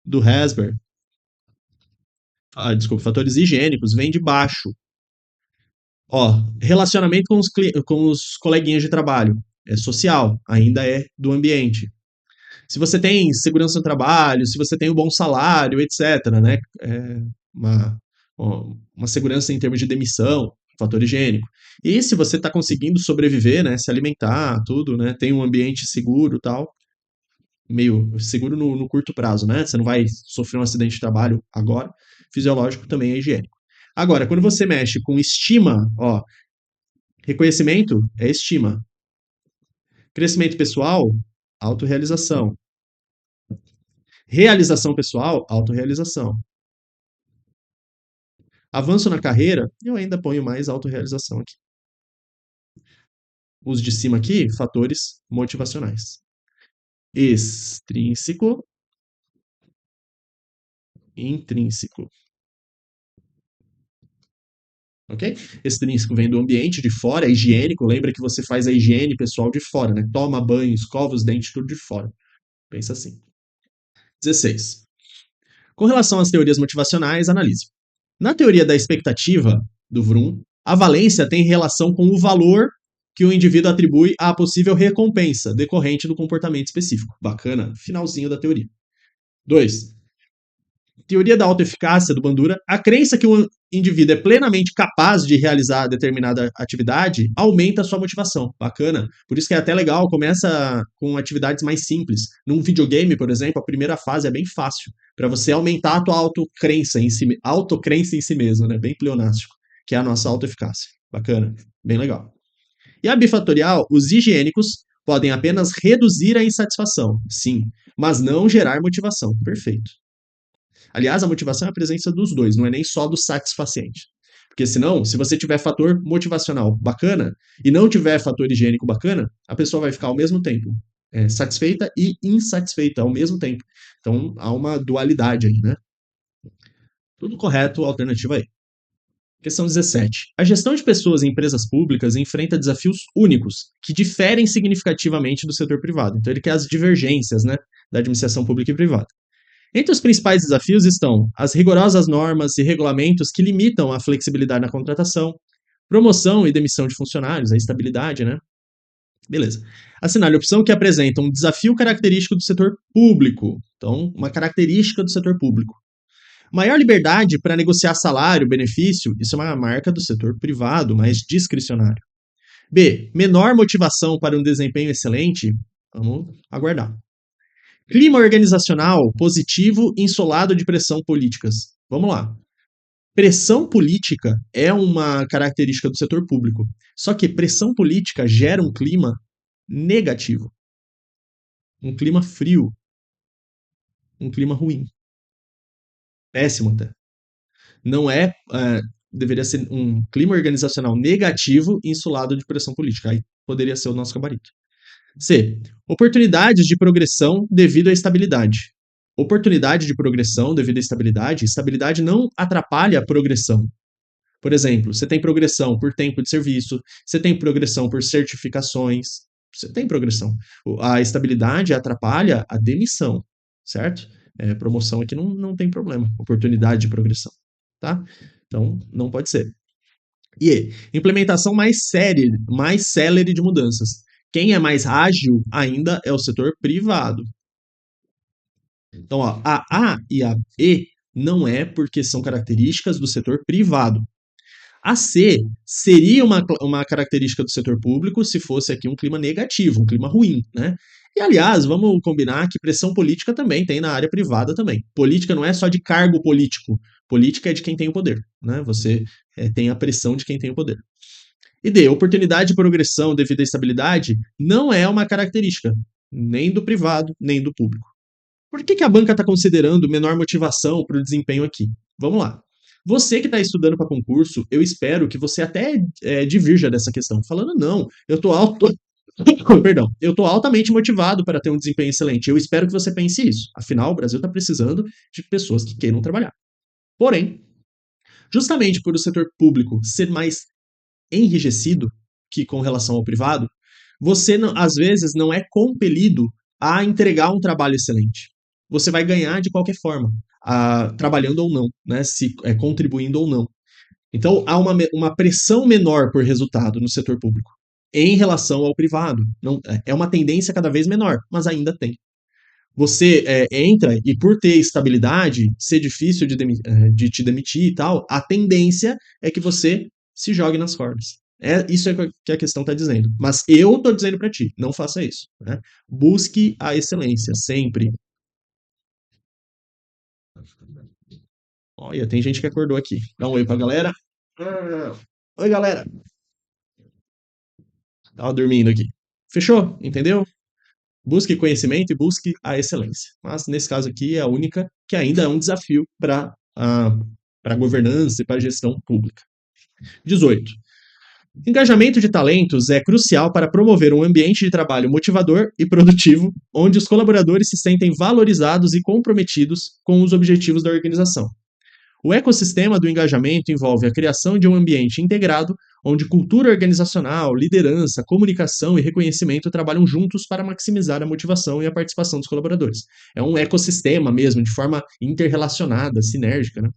do Herzberg, desculpa, fatores higiênicos vêm de baixo. Ó, relacionamento com os coleguinhas de trabalho é social, ainda é do ambiente. Se você tem segurança no trabalho, se você tem um bom salário, etc., né? Uma, uma segurança em termos de demissão, fator higiênico. E se você está conseguindo sobreviver, né? Se alimentar, tudo, né? Tem um ambiente seguro, tal, meio seguro no curto prazo, né? Você não vai sofrer um acidente de trabalho agora. Fisiológico também é higiênico. Agora, quando você mexe com estima, ó, reconhecimento é estima. Crescimento pessoal, autorrealização. Realização pessoal, autorrealização. Avanço na carreira, eu ainda ponho mais autorrealização aqui. Os de cima aqui, fatores motivacionais. Extrínseco, intrínseco. Ok? Extrínseco vem do ambiente, de fora, é higiênico. Lembra que você faz a higiene pessoal de fora, né? Toma banho, escova os dentes, tudo de fora. Pensa assim. 16. Com relação às teorias motivacionais, analise. Na teoria da expectativa do Vroom, a valência tem relação com o valor que o indivíduo atribui à possível recompensa decorrente do comportamento específico. Bacana, finalzinho da teoria. 2. Teoria da autoeficácia do Bandura, a crença que o indivíduo é plenamente capaz de realizar determinada atividade aumenta a sua motivação. Bacana. Por isso que é até legal, começa com atividades mais simples. Num videogame, por exemplo, a primeira fase é bem fácil, para você aumentar a tua autocrença em si mesmo, né? Bem pleonástico, que é a nossa autoeficácia. Bacana, bem legal. E a bifatorial, os higiênicos podem apenas reduzir a insatisfação, sim, mas não gerar motivação. Perfeito. Aliás, a motivação é a presença dos dois, não é nem só do satisfaciente. Porque senão, se você tiver fator motivacional bacana e não tiver fator higiênico bacana, a pessoa vai ficar ao mesmo tempo satisfeita e insatisfeita ao mesmo tempo. Então, há uma dualidade aí, né? Tudo correto, alternativa aí. Questão 17. A gestão de pessoas em empresas públicas enfrenta desafios únicos, que diferem significativamente do setor privado. Então, ele quer as divergências, né, da administração pública e privada. Entre os principais desafios estão as rigorosas normas e regulamentos que limitam a flexibilidade na contratação, promoção e demissão de funcionários, a estabilidade, né? Beleza. Assinale a opção que apresenta um desafio característico do setor público. Então, uma característica do setor público. Maior liberdade para negociar salário, benefício, isso é uma marca do setor privado, mais discricionário. B. Menor motivação para um desempenho excelente. Vamos aguardar. Clima organizacional positivo insolado de pressão políticas. Vamos lá. Pressão política é uma característica do setor público. Só que pressão política gera um clima negativo. Um clima frio. Um clima ruim. Péssimo até. Não deveria ser um clima organizacional negativo insulado de pressão política. Aí poderia ser o nosso gabarito. C. Oportunidades de progressão devido à estabilidade. Oportunidade de progressão devido à estabilidade. Estabilidade não atrapalha a progressão. Por exemplo, você tem progressão por tempo de serviço, você tem progressão por certificações, você tem progressão. A estabilidade atrapalha a demissão, certo? Promoção aqui não tem problema. Oportunidade de progressão, tá? Então, não pode ser. E implementação mais célere de mudanças. Quem é mais ágil ainda é o setor privado. Então, ó, a A e a E não é porque são características do setor privado. A C seria uma característica do setor público se fosse aqui um clima negativo, um clima ruim, né? E, aliás, vamos combinar que pressão política também tem na área privada também. Política não é só de cargo político. Política é de quem tem o poder, né? Você tem a pressão de quem tem o poder. E D, oportunidade de progressão devido à estabilidade não é uma característica nem do privado, nem do público. Por que a banca está considerando menor motivação para o desempenho aqui? Vamos lá. Você que está estudando para concurso, eu espero que você até divirja dessa questão, falando, não, eu estou alto. Perdão, eu estou altamente motivado para ter um desempenho excelente. Eu espero que você pense isso. Afinal, o Brasil está precisando de pessoas que queiram trabalhar. Porém, justamente por o setor público ser mais enrijecido que com relação ao privado, você às vezes não é compelido a entregar um trabalho excelente. Você vai ganhar de qualquer forma, trabalhando ou não, né? Se contribuindo ou não. Então há uma pressão menor por resultado no setor público em relação ao privado. Não, é uma tendência cada vez menor, mas ainda tem. Você entra e por ter estabilidade, ser difícil de te demitir e tal, a tendência é que você se jogue nas cordas. Isso é que a questão está dizendo. Mas eu estou dizendo para ti, não faça isso. Né? Busque a excelência, sempre. Olha, tem gente que acordou aqui. Dá um oi pra galera. Oi, galera. Tava dormindo aqui. Fechou? Entendeu? Busque conhecimento e busque a excelência. Mas nesse caso aqui é a única que ainda é um desafio para a governança e para a gestão pública. 18. Engajamento de talentos é crucial para promover um ambiente de trabalho motivador e produtivo, onde os colaboradores se sentem valorizados e comprometidos com os objetivos da organização. O ecossistema do engajamento envolve a criação de um ambiente integrado, onde cultura organizacional, liderança, comunicação e reconhecimento trabalham juntos para maximizar a motivação e a participação dos colaboradores. É um ecossistema mesmo, de forma interrelacionada, sinérgica. Né?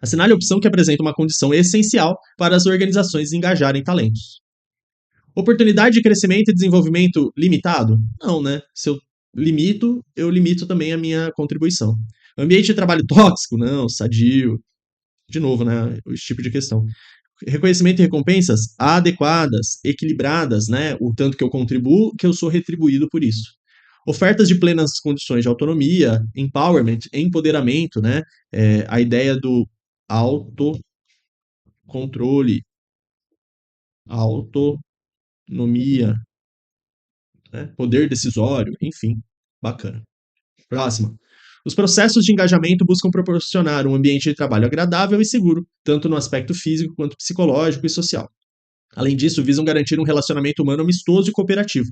Assinale a opção que apresenta uma condição essencial para as organizações engajarem talentos. Oportunidade de crescimento e desenvolvimento limitado? Não, né? Se eu limito também a minha contribuição. Ambiente de trabalho tóxico? Não, sadio. De novo, né? Esse tipo de questão. Reconhecimento e recompensas adequadas, equilibradas, né? O tanto que eu contribuo, que eu sou retribuído por isso. Ofertas de plenas condições de autonomia, empowerment, empoderamento, né? A ideia do autocontrole, autonomia, né? Poder decisório, enfim, bacana. Próxima. Os processos de engajamento buscam proporcionar um ambiente de trabalho agradável e seguro, tanto no aspecto físico quanto psicológico e social. Além disso, visam garantir um relacionamento humano amistoso e cooperativo.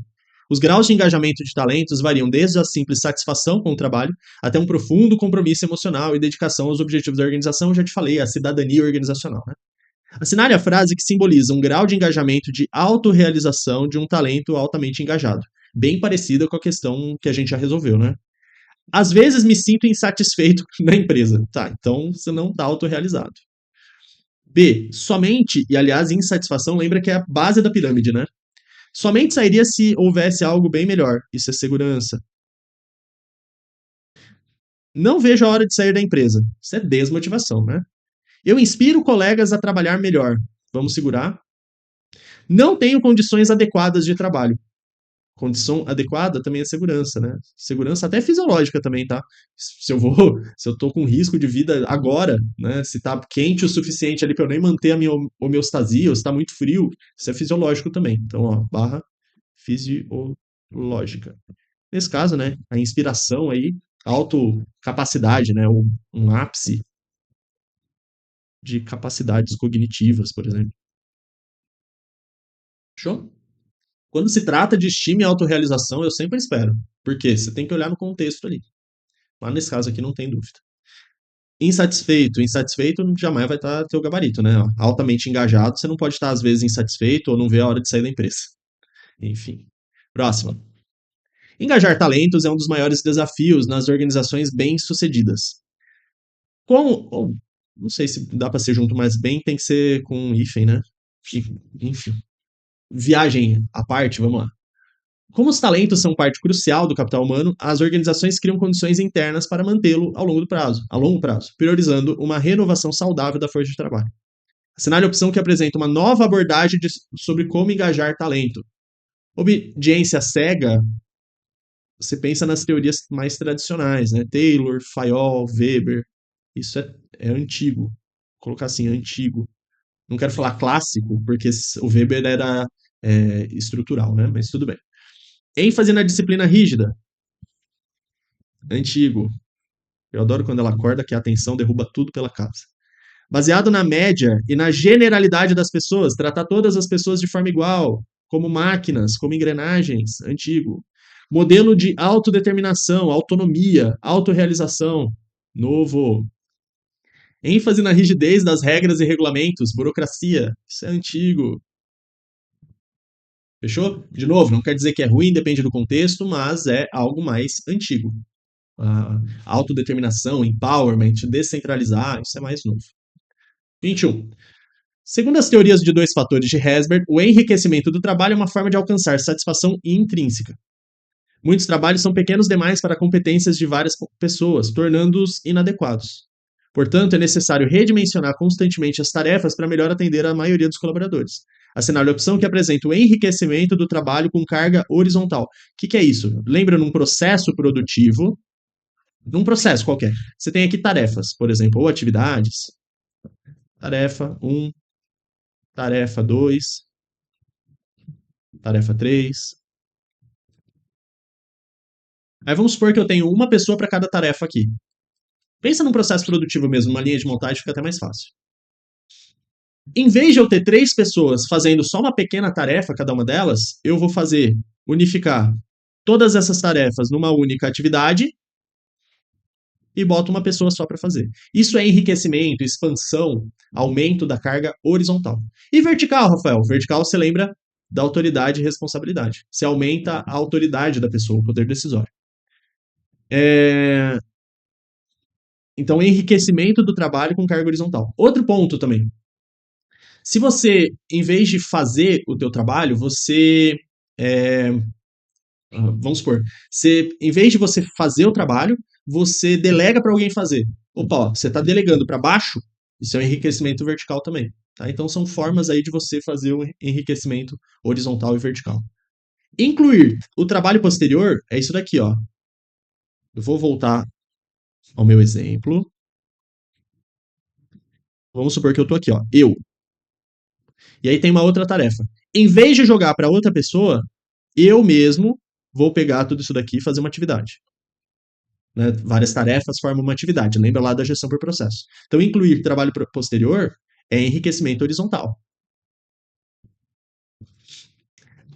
Os graus de engajamento de talentos variam desde a simples satisfação com o trabalho até um profundo compromisso emocional e dedicação aos objetivos da organização, já te falei, a cidadania organizacional. Né? Assinale a frase que simboliza um grau de engajamento de autorrealização de um talento altamente engajado. Bem parecida com a questão que a gente já resolveu, né? Às vezes me sinto insatisfeito na empresa. Tá, então você não está autorrealizado. B, somente, e aliás, insatisfação lembra que é a base da pirâmide, né? Somente sairia se houvesse algo bem melhor. Isso é segurança. Não vejo a hora de sair da empresa. Isso é desmotivação, né? Eu inspiro colegas a trabalhar melhor. Vamos segurar. Não tenho condições adequadas de trabalho. Condição adequada também é segurança, né? Segurança até fisiológica também, tá? Se eu tô com risco de vida agora, né? Se tá quente o suficiente ali para eu nem manter a minha homeostasia, ou se tá muito frio, isso é fisiológico também. Então, ó, barra fisiológica. Nesse caso, né? A inspiração aí, autocapacidade, né? Um ápice de capacidades cognitivas, por exemplo. Show? Quando se trata de estima e autorrealização, eu sempre espero. Porque você tem que olhar no contexto ali. Mas nesse caso aqui não tem dúvida. Insatisfeito. Insatisfeito jamais vai estar teu gabarito, né? Altamente engajado, você não pode estar às vezes insatisfeito ou não vê a hora de sair da empresa. Enfim. Próxima. Engajar talentos é um dos maiores desafios nas organizações bem-sucedidas. Não sei se dá para ser junto, mas bem tem que ser com hífen, né? Enfim. Viagem à parte, vamos lá. Como os talentos são parte crucial do capital humano, as organizações criam condições internas para mantê-lo a longo prazo, priorizando uma renovação saudável da força de trabalho. Assinale a opção que apresenta uma nova abordagem sobre como engajar talento. Obediência cega, você pensa nas teorias mais tradicionais, né? Taylor, Fayol, Weber. Isso é antigo. Vou colocar assim, antigo. Não quero falar clássico, porque o Weber era estrutural, né? Mas tudo bem. ênfase na disciplina rígida, antigo. Eu adoro quando ela acorda que a atenção derruba tudo pela casa. Baseado na média e na generalidade das pessoas, tratar todas as pessoas de forma igual, como máquinas, como engrenagens, antigo. Modelo de autodeterminação, autonomia, autorrealização, novo. ênfase na rigidez das regras e regulamentos, burocracia, isso é antigo. Fechou? De novo, não quer dizer que é ruim, depende do contexto, mas é algo mais antigo. Autodeterminação, empowerment, descentralizar, isso é mais novo. 21. Segundo as teorias de dois fatores de Herzberg, o enriquecimento do trabalho é uma forma de alcançar satisfação intrínseca. Muitos trabalhos são pequenos demais para competências de várias pessoas, tornando-os inadequados. Portanto, é necessário redimensionar constantemente as tarefas para melhor atender a maioria dos colaboradores. Assinale a opção que apresenta o enriquecimento do trabalho com carga horizontal. O que é isso? Lembra num processo produtivo, num processo qualquer. Você tem aqui tarefas, por exemplo, ou atividades. Tarefa 1, tarefa 2, tarefa 3. Aí vamos supor que eu tenho uma pessoa para cada tarefa aqui. Pensa num processo produtivo mesmo, uma linha de montagem fica até mais fácil. Em vez de eu ter 3 pessoas fazendo só uma pequena tarefa, cada uma delas, eu vou unificar todas essas tarefas numa única atividade e boto uma pessoa só para fazer. Isso é enriquecimento, expansão, aumento da carga horizontal. E vertical, Rafael? Vertical você lembra da autoridade e responsabilidade. Você aumenta a autoridade da pessoa, o poder decisório. Então, enriquecimento do trabalho com carga horizontal. Outro ponto também. Se você, em vez de fazer o teu trabalho, vamos supor, em vez de você fazer o trabalho, você delega para alguém fazer. Opa, ó, você está delegando para baixo, isso é um enriquecimento vertical também. Tá? Então, são formas aí de você fazer o enriquecimento horizontal e vertical. Incluir o trabalho posterior é isso daqui, ó. Eu vou voltar ao meu exemplo. Vamos supor que eu tô aqui, ó, eu. E aí tem uma outra tarefa. Em vez de jogar para outra pessoa, eu mesmo vou pegar tudo isso daqui e fazer uma atividade. Né? Várias tarefas formam uma atividade. Lembra lá da gestão por processo. Então, incluir trabalho posterior é enriquecimento horizontal.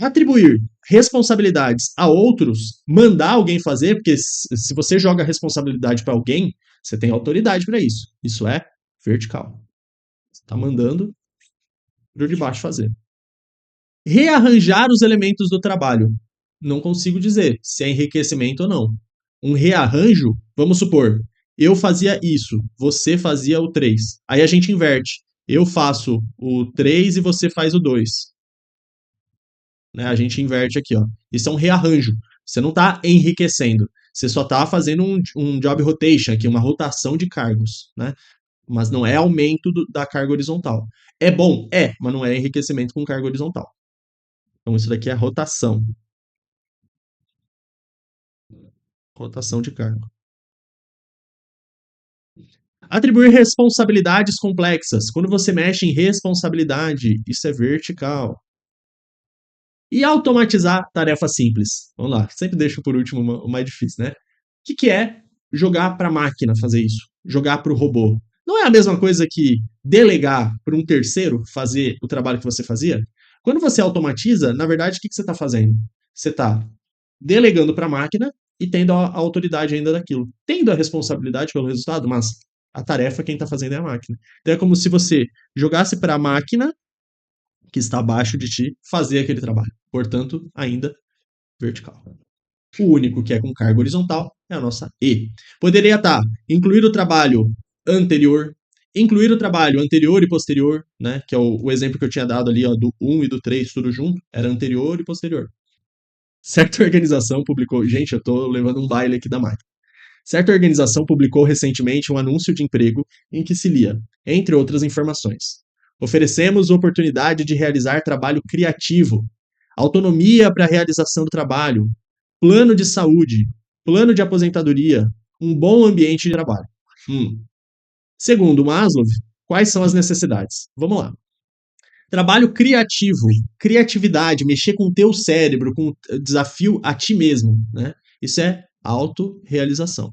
Atribuir responsabilidades a outros, mandar alguém fazer, porque se você joga a responsabilidade para alguém, você tem autoridade para isso. Isso é vertical. Você está mandando para o de baixo fazer. Rearranjar os elementos do trabalho. Não consigo dizer se é enriquecimento ou não. Um rearranjo, vamos supor, eu fazia isso, você fazia o 3. Aí a gente inverte. Eu faço o 3 e você faz o 2. Né? A gente inverte aqui, ó. Isso é um rearranjo. Você não está enriquecendo. Você só está fazendo um job rotation aqui, uma rotação de cargos, né? Mas não é aumento da carga horizontal. É bom? É, mas não é enriquecimento com carga horizontal. Então isso daqui é rotação. Rotação de cargo. Atribuir responsabilidades complexas. Quando você mexe em responsabilidade, isso é vertical. E automatizar tarefas simples. Vamos lá, sempre deixo por último o mais difícil, né? O que é jogar para a máquina fazer isso? Jogar para o robô. Não é a mesma coisa que delegar para um terceiro fazer o trabalho que você fazia? Quando você automatiza, na verdade, o que você está fazendo? Você está delegando para a máquina e tendo a autoridade ainda daquilo. Tendo a responsabilidade pelo resultado, mas a tarefa quem está fazendo é a máquina. Então é como se você jogasse para a máquina que está abaixo de ti fazer aquele trabalho. Portanto, ainda vertical. O único que é com carga horizontal é a nossa E. Poderia estar incluir o trabalho anterior, incluir o trabalho anterior e posterior, né? Que é o exemplo que eu tinha dado ali, ó, do 1 e do 3, tudo junto, era anterior e posterior. Certa organização publicou. Gente, eu tô levando um baile aqui da máquina. Certa organização publicou recentemente um anúncio de emprego em que se lia, entre outras informações: oferecemos oportunidade de realizar trabalho criativo, autonomia para a realização do trabalho, plano de saúde, plano de aposentadoria, um bom ambiente de trabalho. Segundo Maslow, quais são as necessidades? Vamos lá. Trabalho criativo, criatividade, mexer com o teu cérebro, com desafio a ti mesmo, né? Isso é autorrealização.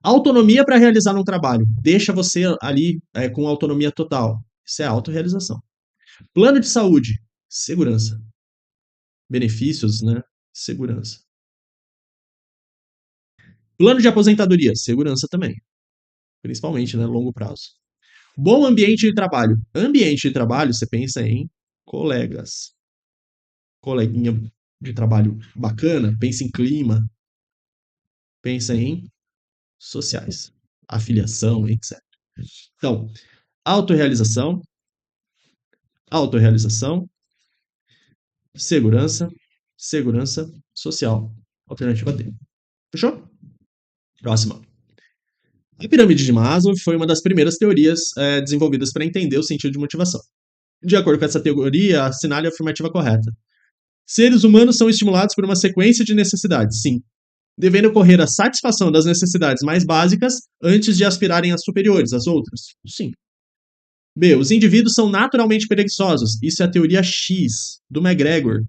Autonomia para realizar um trabalho, deixa você ali com autonomia total. Isso é autorrealização. Plano de saúde, segurança. Benefícios, né? Segurança. Plano de aposentadoria, segurança também. Principalmente, né? Longo prazo. Bom ambiente de trabalho. Ambiente de trabalho, você pensa em colegas. Coleguinha de trabalho bacana, pensa em clima, pensa em sociais, afiliação, etc. Então, autorrealização, autorrealização, segurança, segurança social. Alternativa D. Fechou? Próxima. A pirâmide de Maslow foi uma das primeiras teorias desenvolvidas para entender o sentido de motivação. De acordo com essa teoria, assinale a afirmativa correta. Seres humanos são estimulados por uma sequência de necessidades, sim, devendo ocorrer a satisfação das necessidades mais básicas antes de aspirarem às superiores, às outras. Sim. B. Os indivíduos são naturalmente preguiçosos. Isso é a teoria X, do McGregor.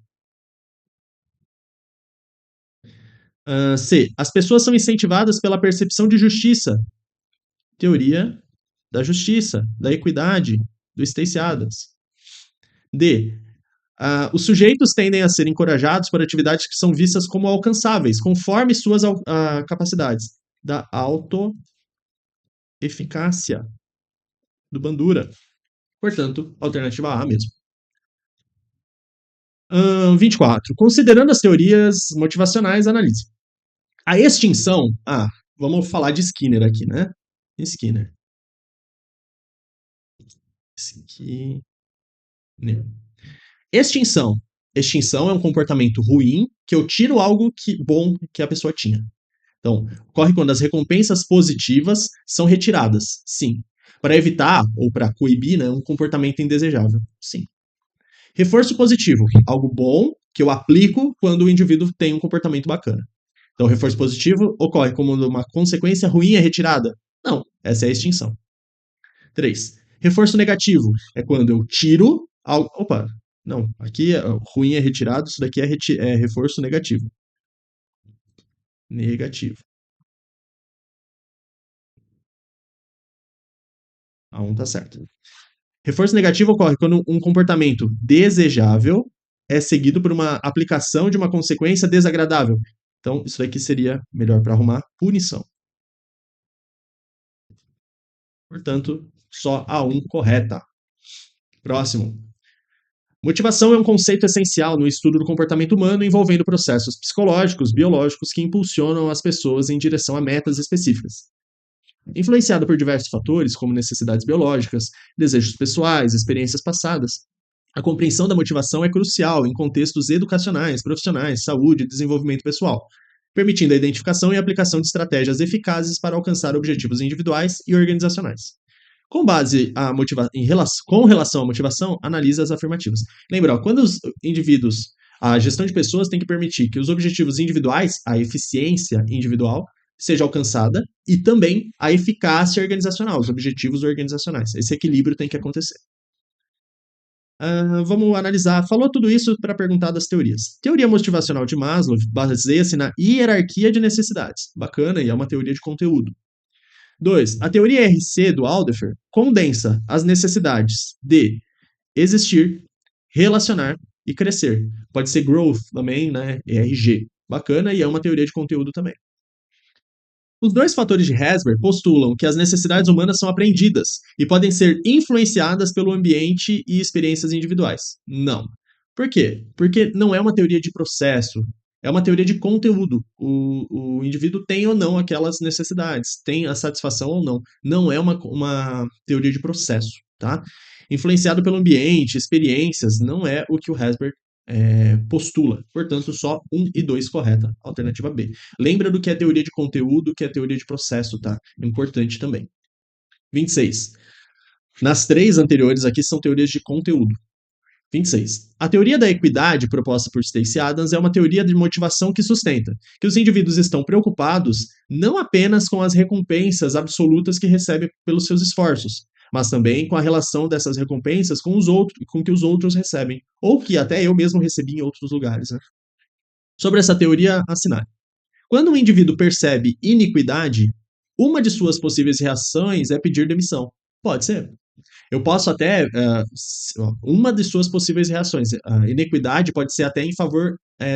C. As pessoas são incentivadas pela percepção de justiça. Teoria da justiça, da equidade, do Stacey Adams. D. Os sujeitos tendem a ser encorajados por atividades que são vistas como alcançáveis, conforme suas capacidades. Da autoeficácia, do Bandura. Portanto, alternativa A mesmo. 24. Considerando as teorias motivacionais, analise. A extinção. Vamos falar de Skinner aqui, né? Skinner. Skinner. Extinção. Extinção é um comportamento ruim que eu tiro algo bom que a pessoa tinha. Então, ocorre quando as recompensas positivas são retiradas. Sim. Para evitar ou para coibir, né, um comportamento indesejável. Sim. Reforço positivo. Algo bom que eu aplico quando o indivíduo tem um comportamento bacana. Então, reforço positivo ocorre como uma consequência ruim é retirada? Não, essa é a extinção. 3. Reforço negativo é quando eu tiro algo. Opa, não, aqui ruim é retirado, isso daqui é reforço negativo. Negativo. A 1 tá certo. Reforço negativo ocorre quando um comportamento desejável é seguido por uma aplicação de uma consequência desagradável. Então, isso daqui seria melhor para arrumar punição. Portanto, só a 1 correta. Próximo. Motivação é um conceito essencial no estudo do comportamento humano envolvendo processos psicológicos, biológicos que impulsionam as pessoas em direção a metas específicas. Influenciado por diversos fatores, como necessidades biológicas, desejos pessoais, experiências passadas, a compreensão da motivação é crucial em contextos educacionais, profissionais, saúde e desenvolvimento pessoal, permitindo a identificação e aplicação de estratégias eficazes para alcançar objetivos individuais e organizacionais. Com base com relação à motivação, analise as afirmativas. Lembra, quando os indivíduos, a gestão de pessoas tem que permitir que os objetivos individuais, a eficiência individual, seja alcançada e também a eficácia organizacional, os objetivos organizacionais. Esse equilíbrio tem que acontecer. Vamos analisar. Falou tudo isso para perguntar das teorias. Teoria motivacional de Maslow baseia-se na hierarquia de necessidades. Bacana, e é uma teoria de conteúdo. 2. A teoria RC do Alderfer condensa as necessidades de existir, relacionar e crescer. Pode ser growth também, né? ERG. Bacana, e é uma teoria de conteúdo também. Os dois fatores de Herzberg postulam que as necessidades humanas são aprendidas e podem ser influenciadas pelo ambiente e experiências individuais. Não. Por quê? Porque não é uma teoria de processo, é uma teoria de conteúdo. O indivíduo tem ou não aquelas necessidades, tem a satisfação ou não. Não é uma teoria de processo, tá? Influenciado pelo ambiente, experiências, não é o que o Herzberg postula. Portanto, só 1 e 2 correta, alternativa B. Lembra do que é teoria de conteúdo, que é teoria de processo, tá? Importante também. 26. Nas três anteriores aqui são teorias de conteúdo. 26. A teoria da equidade proposta por Stacey Adams é uma teoria de motivação que sustenta que os indivíduos estão preocupados não apenas com as recompensas absolutas que recebem pelos seus esforços, mas também com a relação dessas recompensas com os outros, com que os outros recebem, ou que até eu mesmo recebi em outros lugares. Né? Sobre essa teoria, assinar. Quando um indivíduo percebe iniquidade, uma de suas possíveis reações é pedir demissão. Pode ser. Eu posso até. Uma de suas possíveis reações, a inequidade pode ser até em favor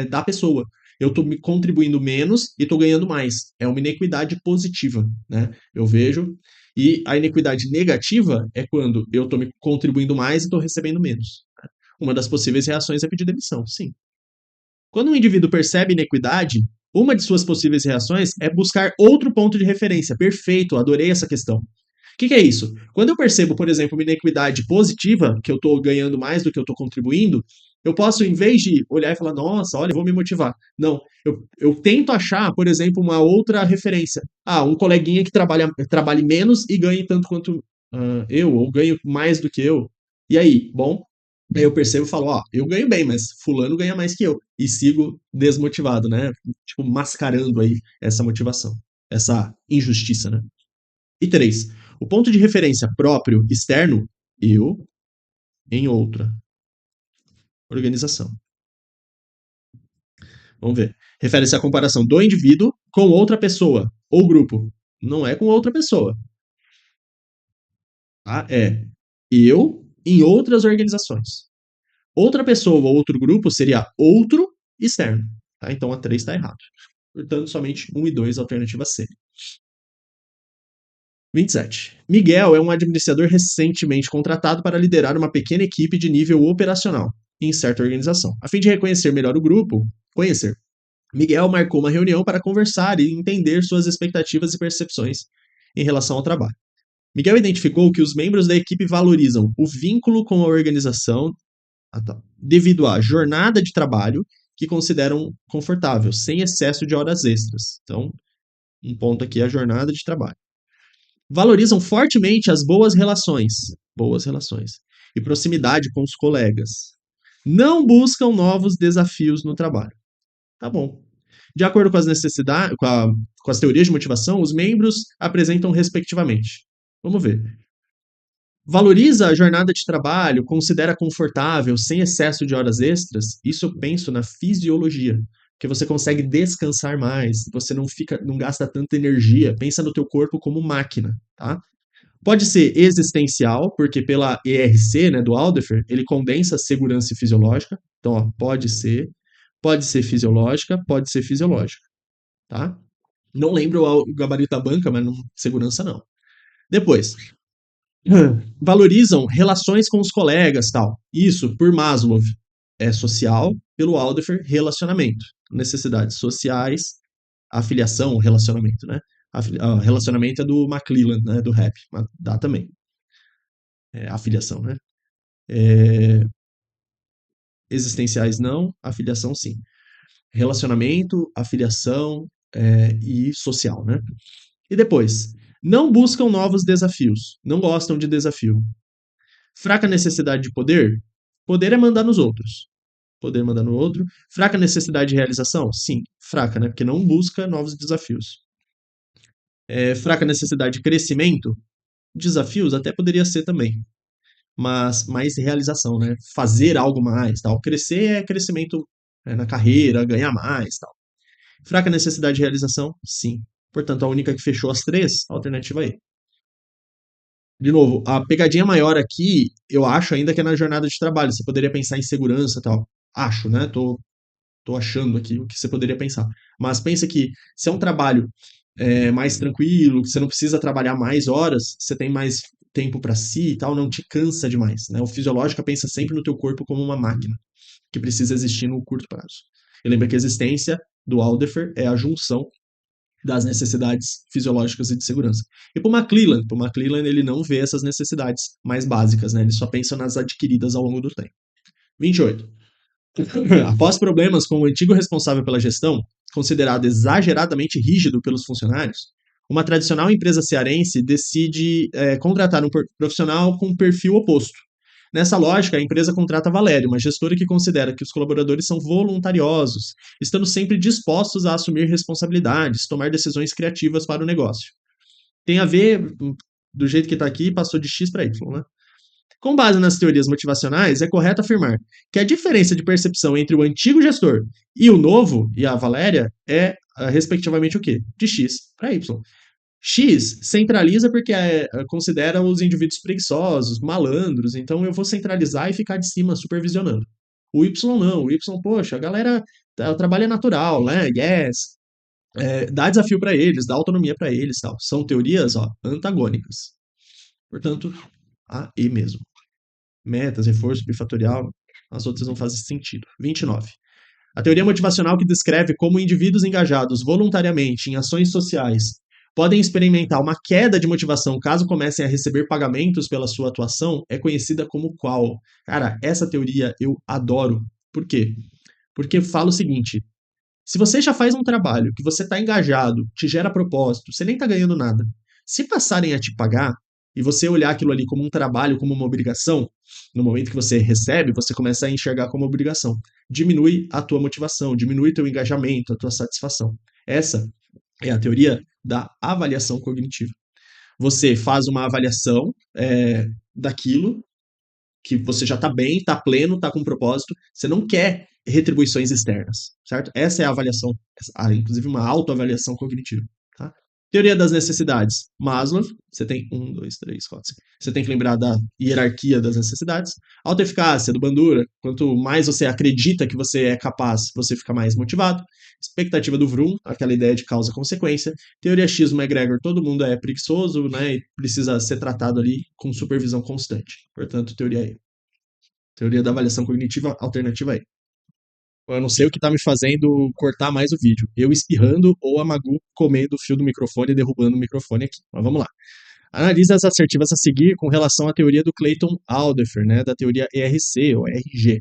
da pessoa. Eu estou me contribuindo menos e estou ganhando mais. É uma inequidade positiva, né? Eu vejo. E a inequidade negativa é quando eu estou me contribuindo mais e estou recebendo menos. Uma das possíveis reações é pedir demissão, sim. Quando um indivíduo percebe inequidade, uma de suas possíveis reações é buscar outro ponto de referência. Perfeito, adorei essa questão. O que é isso? Quando eu percebo, por exemplo, uma inequidade positiva, que eu estou ganhando mais do que eu estou contribuindo, eu posso, em vez de olhar e falar, nossa, olha, vou me motivar. Não, eu tento achar, por exemplo, uma outra referência. Ah, um coleguinha que trabalhe menos e ganhe tanto quanto eu, ou ganho mais do que eu. E aí, bom, aí eu percebo e falo, ó, eu ganho bem, mas fulano ganha mais que eu. E sigo desmotivado, né? Tipo, mascarando aí essa motivação, essa injustiça, né? E 3. O ponto de referência próprio externo, eu em outra organização. Vamos ver. Refere-se à comparação do indivíduo com outra pessoa ou grupo. Não é com outra pessoa. Tá? É eu em outras organizações. Outra pessoa ou outro grupo seria outro externo. Tá? Então a 3 está errado. Portanto, somente 1 e 2, alternativa C. 27. Miguel é um administrador recentemente contratado para liderar uma pequena equipe de nível operacional em certa organização. A fim de reconhecer melhor o grupo, Miguel marcou uma reunião para conversar e entender suas expectativas e percepções em relação ao trabalho. Miguel identificou que os membros da equipe valorizam o vínculo com a organização devido à jornada de trabalho que consideram confortável, sem excesso de horas extras. Então, um ponto aqui é a jornada de trabalho. Valorizam fortemente as boas relações e proximidade com os colegas. Não buscam novos desafios no trabalho. Tá bom. De acordo com as necessidades, com as teorias de motivação, os membros apresentam respectivamente. Vamos ver. Valoriza a jornada de trabalho, considera confortável, sem excesso de horas extras. Isso eu penso na fisiologia, porque você consegue descansar mais, você não gasta tanta energia. Pensa no teu corpo como máquina, tá? Pode ser existencial, porque pela ERC, né, do Alderfer, ele condensa segurança e fisiológica. Então, ó, pode ser fisiológica, tá? Não lembro o gabarito da banca, mas não, segurança não. Depois, valorizam relações com os colegas, tal. Isso, por Maslow, é social, pelo Alderfer, relacionamento. Necessidades sociais, afiliação, relacionamento, né? Relacionamento é do McClellan, né? Do rap, mas dá também. Afiliação, né? Existenciais não, afiliação sim. Relacionamento, afiliação e social, né? E depois, não buscam novos desafios, não gostam de desafio. Fraca necessidade de poder? Poder é mandar nos outros. Poder mandar no outro. Fraca necessidade de realização? Sim, fraca, né? Porque não busca novos desafios. Fraca necessidade de crescimento? Desafios até poderia ser também. Mas mais realização, né? Fazer algo mais, tal. Crescer é crescimento na carreira, ganhar mais, tal. Fraca necessidade de realização? Sim. Portanto, a única que fechou as três, a alternativa E. De novo, a pegadinha maior aqui, eu acho ainda que é na jornada de trabalho. Você poderia pensar em segurança e tal. Acho, né? Tô achando aqui o que você poderia pensar. Mas pensa que se é um trabalho mais tranquilo, que você não precisa trabalhar mais horas, você tem mais tempo para si e tal, não te cansa demais, né? O fisiológico pensa sempre no teu corpo como uma máquina que precisa existir no curto prazo. E lembra que a existência do Alderfer é a junção das necessidades fisiológicas e de segurança. E para o McClellan, ele não vê essas necessidades mais básicas, né? Ele só pensa nas adquiridas ao longo do tempo. 28. Após problemas com o antigo responsável pela gestão, considerado exageradamente rígido pelos funcionários, uma tradicional empresa cearense decide contratar um profissional com perfil oposto. Nessa lógica, a empresa contrata Valério, uma gestora que considera que os colaboradores são voluntariosos, estando sempre dispostos a assumir responsabilidades, tomar decisões criativas para o negócio. Tem a ver, do jeito que está aqui, passou de X para Y, né? Com base nas teorias motivacionais, é correto afirmar que a diferença de percepção entre o antigo gestor e o novo, e a Valéria, é, respectivamente, o quê? De X para Y. X centraliza porque considera os indivíduos preguiçosos, malandros, então eu vou centralizar e ficar de cima supervisionando. O Y não, o Y, poxa, a galera, o trabalho é natural, né? Yes, dá desafio para eles, dá autonomia para eles, tal. São teorias, ó, antagônicas. Portanto, A e mesmo. Metas, reforço, bifatorial, as outras não fazem sentido. 29. A teoria motivacional que descreve como indivíduos engajados voluntariamente em ações sociais podem experimentar uma queda de motivação caso comecem a receber pagamentos pela sua atuação é conhecida como qual? Cara, essa teoria eu adoro. Por quê? Porque fala o seguinte: se você já faz um trabalho que você está engajado, te gera propósito, você nem está ganhando nada. Se passarem a te pagar e você olhar aquilo ali como um trabalho, como uma obrigação, no momento que você recebe, você começa a enxergar como obrigação. Diminui a tua motivação, diminui o teu engajamento, a tua satisfação. Essa é a teoria da avaliação cognitiva. Você faz uma avaliação daquilo que você já está bem, está pleno, está com propósito, você não quer retribuições externas, certo? Essa é a avaliação, inclusive uma autoavaliação cognitiva, tá? Teoria das necessidades. Maslow, você tem 1, 2, 3, 4, 5. Você tem que lembrar da hierarquia das necessidades. Autoeficácia, do Bandura. Quanto mais você acredita que você é capaz, você fica mais motivado. Expectativa do Vroom, aquela ideia de causa-consequência. Teoria X do McGregor, todo mundo é preguiçoso, né? E precisa ser tratado ali com supervisão constante. Portanto, teoria E. Teoria da avaliação cognitiva alternativa E. Eu não sei o que tá me fazendo cortar mais o vídeo. Eu espirrando ou a Magu comendo o fio do microfone e derrubando o microfone aqui. Mas vamos lá. Analise as assertivas a seguir com relação à teoria do Clayton Alderfer, né, da teoria ERC ou RG.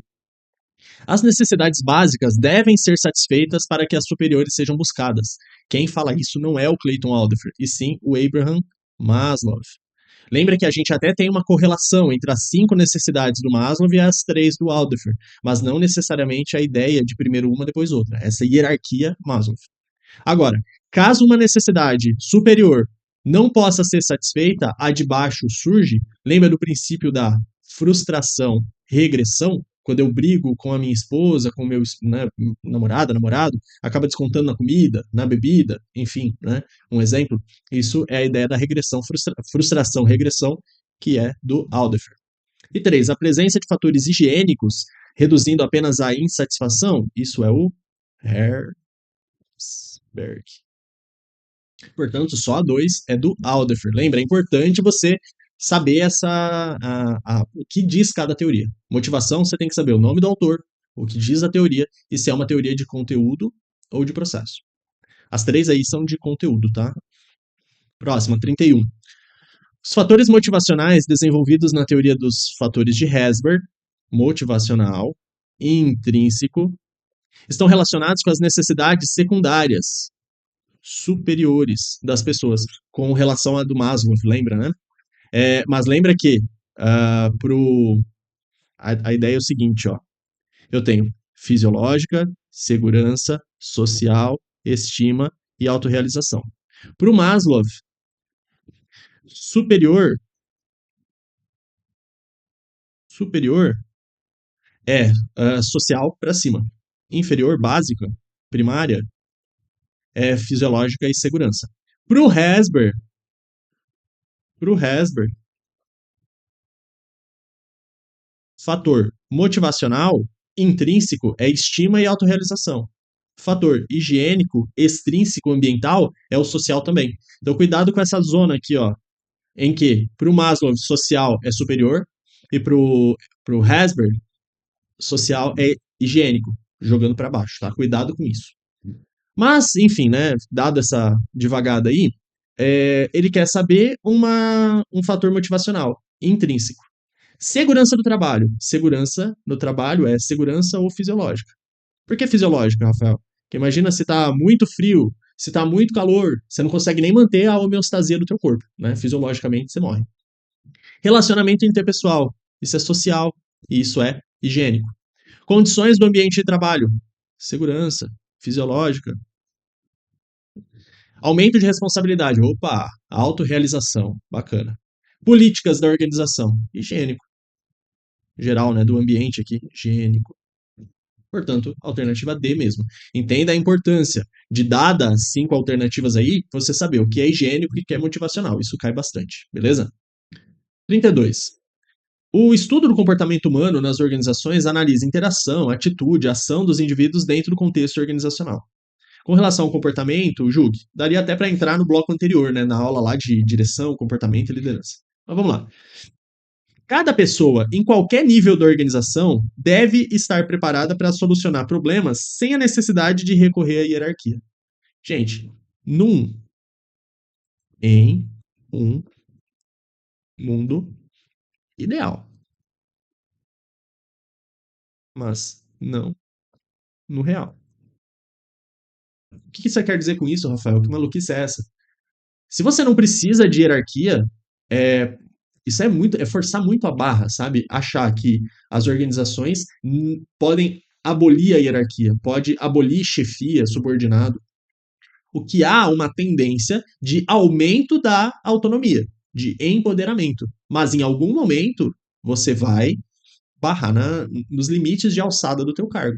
As necessidades básicas devem ser satisfeitas para que as superiores sejam buscadas. Quem fala isso não é o Clayton Alderfer, e sim o Abraham Maslow. Lembra que a gente até tem uma correlação entre as 5 necessidades do Maslow e as 3 do Alderfer, mas não necessariamente a ideia de primeiro uma, depois outra. Essa hierarquia Maslow. Agora, caso uma necessidade superior não possa ser satisfeita, a de baixo surge. Lembra do princípio da frustração-regressão? Quando eu brigo com a minha esposa, com o meu namorado, acaba descontando na comida, na bebida, enfim, né? Um exemplo. Isso é a ideia da regressão, frustração-regressão, que é do Alderfer. E 3, a presença de fatores higiênicos, reduzindo apenas a insatisfação. Isso é o Herzberg. Portanto, só a 2 é do Alderfer. Lembra, é importante você saber o que diz cada teoria. Motivação, você tem que saber o nome do autor, o que diz a teoria e se é uma teoria de conteúdo ou de processo. As 3 aí são de conteúdo, tá? Próxima, 31. Os fatores motivacionais desenvolvidos na teoria dos fatores de Herzberg, motivacional, intrínseco, estão relacionados com as necessidades secundárias, superiores das pessoas, com relação à do Maslow, lembra, né? Mas lembra que a ideia é o seguinte, ó. Eu tenho fisiológica, segurança, social, estima e autorrealização. Para o Maslow, superior é social para cima. Inferior, básica, primária, é fisiológica e segurança. Para o Herzberg, fator motivacional intrínseco é estima e autorrealização. Fator higiênico, extrínseco, ambiental é o social também. Então, cuidado com essa zona aqui, ó, em que para o Maslow social é superior e para o Herzberg social é higiênico, jogando para baixo, tá? Cuidado com isso. Mas, enfim, né, dado essa devagada aí, ele quer saber um fator motivacional intrínseco. Segurança do trabalho. Segurança no trabalho é segurança ou fisiológica. Por que fisiológica, Rafael? Porque imagina se tá muito frio, se tá muito calor, você não consegue nem manter a homeostasia do teu corpo, né? Fisiologicamente você morre. Relacionamento interpessoal. Isso é social e isso é higiênico. Condições do ambiente de trabalho. Segurança, fisiológica. Aumento de responsabilidade. Opa, autorrealização. Bacana. Políticas da organização. Higiênico. Geral, né? Do ambiente aqui. Higiênico. Portanto, alternativa D mesmo. Entenda a importância de, dadas 5 alternativas aí, você saber o que é higiênico e o que é motivacional. Isso cai bastante, beleza? 32. O estudo do comportamento humano nas organizações analisa interação, atitude, ação dos indivíduos dentro do contexto organizacional. Com relação ao comportamento, julgue, daria até para entrar no bloco anterior, né, na aula lá de direção, comportamento e liderança. Mas vamos lá. Cada pessoa, em qualquer nível da organização, deve estar preparada para solucionar problemas sem a necessidade de recorrer à hierarquia. Gente, em um mundo ideal, mas não no real. O que você quer dizer com isso, Rafael? Que maluquice é essa? Se você não precisa de hierarquia, é, isso é forçar muito a barra, sabe? Achar que as organizações podem abolir a hierarquia, pode abolir chefia, subordinado. O que há uma tendência de aumento da autonomia, de empoderamento. Mas em algum momento você vai barrar nos limites de alçada do teu cargo.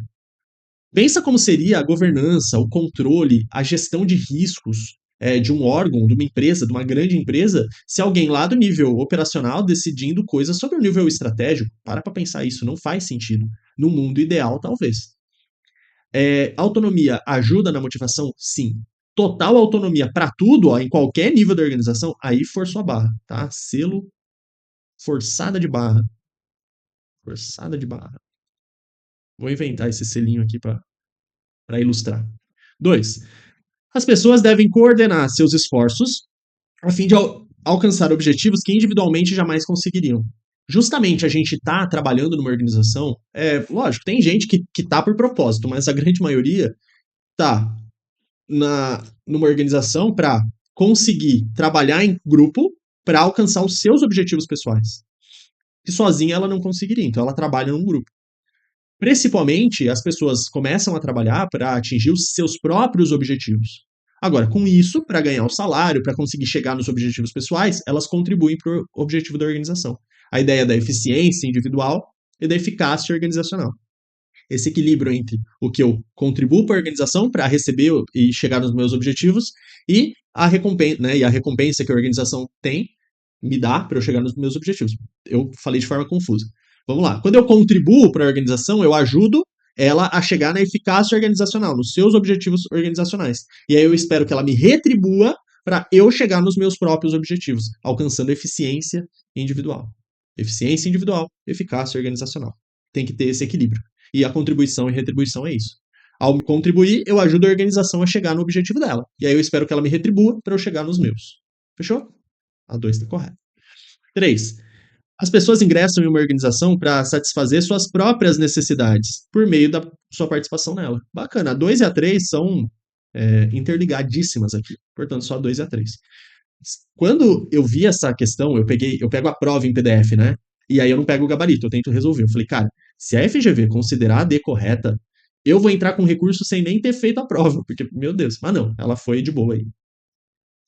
Pensa como seria a governança, o controle, a gestão de riscos de um órgão, de uma empresa, de uma grande empresa, se alguém lá do nível operacional decidindo coisas sobre o nível estratégico. Para pensar isso, não faz sentido. No mundo ideal, talvez. Autonomia ajuda na motivação? Sim. Total autonomia para tudo, ó, em qualquer nível da organização, aí forçou a barra, tá? Selo forçada de barra. Forçada de barra. Vou inventar esse selinho aqui para ilustrar. 2. As pessoas devem coordenar seus esforços a fim de alcançar objetivos que individualmente jamais conseguiriam. Justamente a gente tá trabalhando numa organização, lógico, tem gente que tá por propósito, mas a grande maioria tá numa organização para conseguir trabalhar em grupo para alcançar os seus objetivos pessoais. Que sozinha ela não conseguiria, então ela trabalha num grupo. Principalmente, as pessoas começam a trabalhar para atingir os seus próprios objetivos. Agora, com isso, para ganhar o salário, para conseguir chegar nos objetivos pessoais, elas contribuem para o objetivo da organização. A ideia da eficiência individual e da eficácia organizacional. Esse equilíbrio entre o que eu contribuo para a organização para receber e chegar nos meus objetivos e a recompensa, né, e a recompensa que a organização tem me dá para eu chegar nos meus objetivos. Eu falei de forma confusa. Vamos lá. Quando eu contribuo para a organização, eu ajudo ela a chegar na eficácia organizacional, nos seus objetivos organizacionais. E aí eu espero que ela me retribua para eu chegar nos meus próprios objetivos, alcançando eficiência individual. Eficiência individual, eficácia organizacional. Tem que ter esse equilíbrio. E a contribuição e retribuição é isso. Ao contribuir, eu ajudo a organização a chegar no objetivo dela. E aí eu espero que ela me retribua para eu chegar nos meus. Fechou? A 2 está correta. 3. As pessoas ingressam em uma organização para satisfazer suas próprias necessidades por meio da sua participação nela. Bacana. A 2 e a 3 são interligadíssimas aqui. Portanto, só a 2 e a 3. Quando eu vi essa questão, eu pego a prova em PDF, né? E aí eu não pego o gabarito, eu tento resolver. Eu falei, cara, se a FGV considerar a D correta, eu vou entrar com recurso sem nem ter feito a prova, porque, meu Deus, mas não, ela foi de boa aí.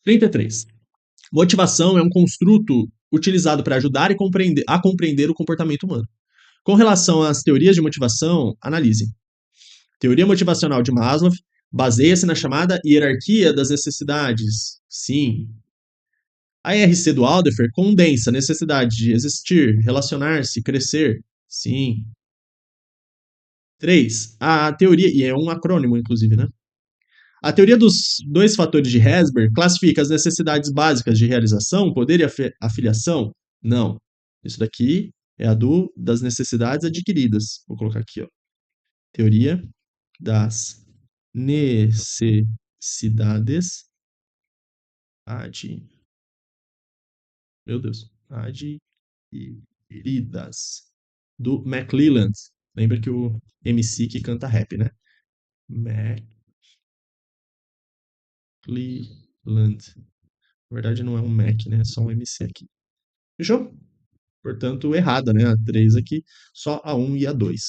33. Motivação é um construto utilizado para ajudar a compreender o comportamento humano. Com relação às teorias de motivação, analise. Teoria motivacional de Maslow baseia-se na chamada hierarquia das necessidades. Sim. A IRC do Alderfer condensa a necessidade de existir, relacionar-se, crescer. Sim. 3. A teoria, e é um acrônimo, inclusive, né? A teoria dos dois fatores de Herzberg classifica as necessidades básicas de realização, poder e afiliação? Não. Isso daqui é a das necessidades adquiridas. Vou colocar aqui, ó. Teoria das necessidades Meu Deus. Queridas, do McClelland. Lembra que o MC que canta rap, né? McClelland. Na verdade, não é um Mac, né? É só um MC aqui. Fechou? Portanto, errada, né? A 3 aqui, só a 1 e a 2.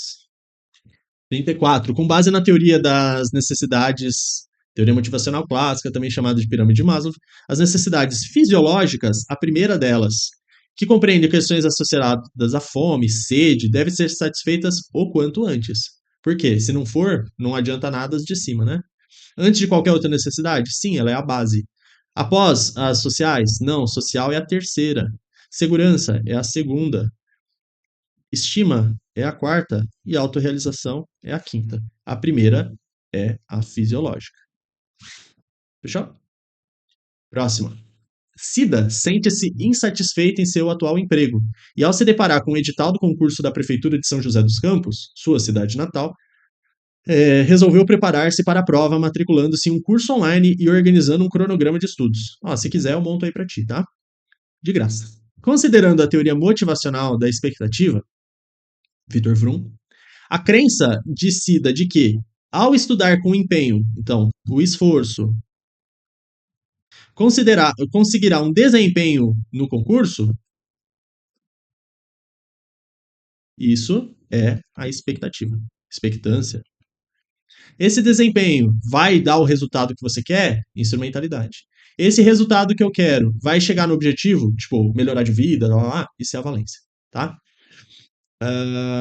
34. Com base na teoria das necessidades, teoria motivacional clássica, também chamada de pirâmide de Maslow, as necessidades fisiológicas, a primeira delas, que compreende questões associadas à fome, sede, deve ser satisfeitas o quanto antes. Por quê? Se não for, não adianta nada as de cima, né? Antes de qualquer outra necessidade? Sim, ela é a base. Após as sociais? Não, social é a terceira. Segurança é a segunda. Estima é a quarta e autorrealização é a quinta. A primeira é a fisiológica. Fechou? Próxima. Cida sente-se insatisfeita em seu atual emprego e, ao se deparar com o edital do concurso da Prefeitura de São José dos Campos, sua cidade natal, resolveu preparar-se para a prova, matriculando-se em um curso online e organizando um cronograma de estudos. Ó, se quiser, eu monto aí para ti, tá? De graça. Considerando a teoria motivacional da expectativa, Victor Frum, a crença de Cida de que, ao estudar com empenho, então, o esforço, conseguirá um desempenho no concurso, isso é a expectativa, expectância. Esse desempenho vai dar o resultado que você quer? Instrumentalidade. Esse resultado que eu quero vai chegar no objetivo? Tipo, melhorar de vida, isso é a valência, tá?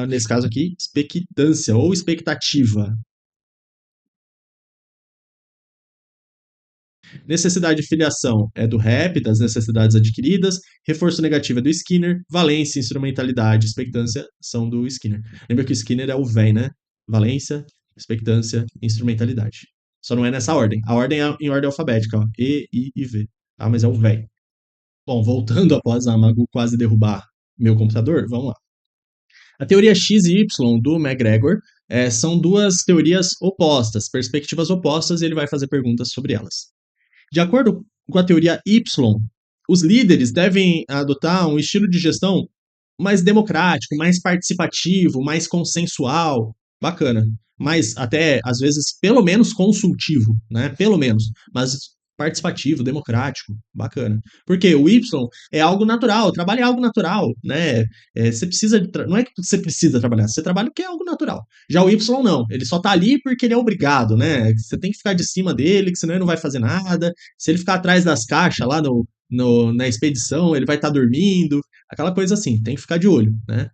Nesse caso aqui, expectância ou expectativa. Necessidade de filiação é do rap, das necessidades adquiridas. Reforço negativo é do Skinner. Valência, instrumentalidade, expectância são do Skinner. Lembra que o Skinner é o véi, né? Valência, expectância, instrumentalidade. Só não é nessa ordem. A ordem é em ordem alfabética, ó. E, I e V. Tá? Mas é o véi. Bom, voltando após a Magu quase derrubar meu computador, vamos lá. A teoria X e Y do McGregor são duas teorias opostas, perspectivas opostas, e ele vai fazer perguntas sobre elas. De acordo com a teoria Y, os líderes devem adotar um estilo de gestão mais democrático, mais participativo, mais consensual, bacana. Mas até, às vezes, pelo menos consultivo, né? Pelo menos. Mas participativo, democrático, bacana. Porque o Y é algo natural, trabalho é algo natural, né? Você precisa não é que você precisa trabalhar, você trabalha porque é algo natural. Já o Y não, ele só tá ali porque ele é obrigado, né? Você tem que ficar de cima dele, que senão ele não vai fazer nada. Se ele ficar atrás das caixas lá na expedição, ele vai estar dormindo, aquela coisa assim, tem que ficar de olho, né?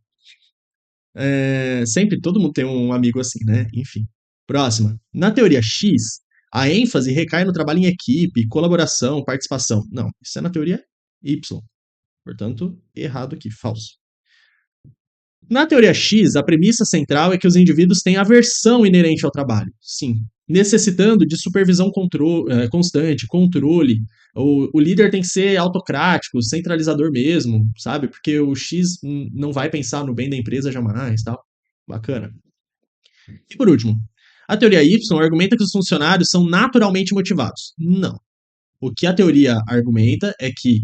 Sempre todo mundo tem um amigo assim, né? Enfim. Próxima. Na teoria X, a ênfase recai no trabalho em equipe, colaboração, participação. Não, isso é na teoria Y. Portanto, errado aqui, falso. Na teoria X, a premissa central é que os indivíduos têm aversão inerente ao trabalho. Sim. Necessitando de supervisão constante, controle. O líder tem que ser autocrático, centralizador mesmo, sabe? Porque o X não vai pensar no bem da empresa jamais, tal. Bacana. E por último, a teoria Y argumenta que os funcionários são naturalmente motivados. Não. O que a teoria argumenta é que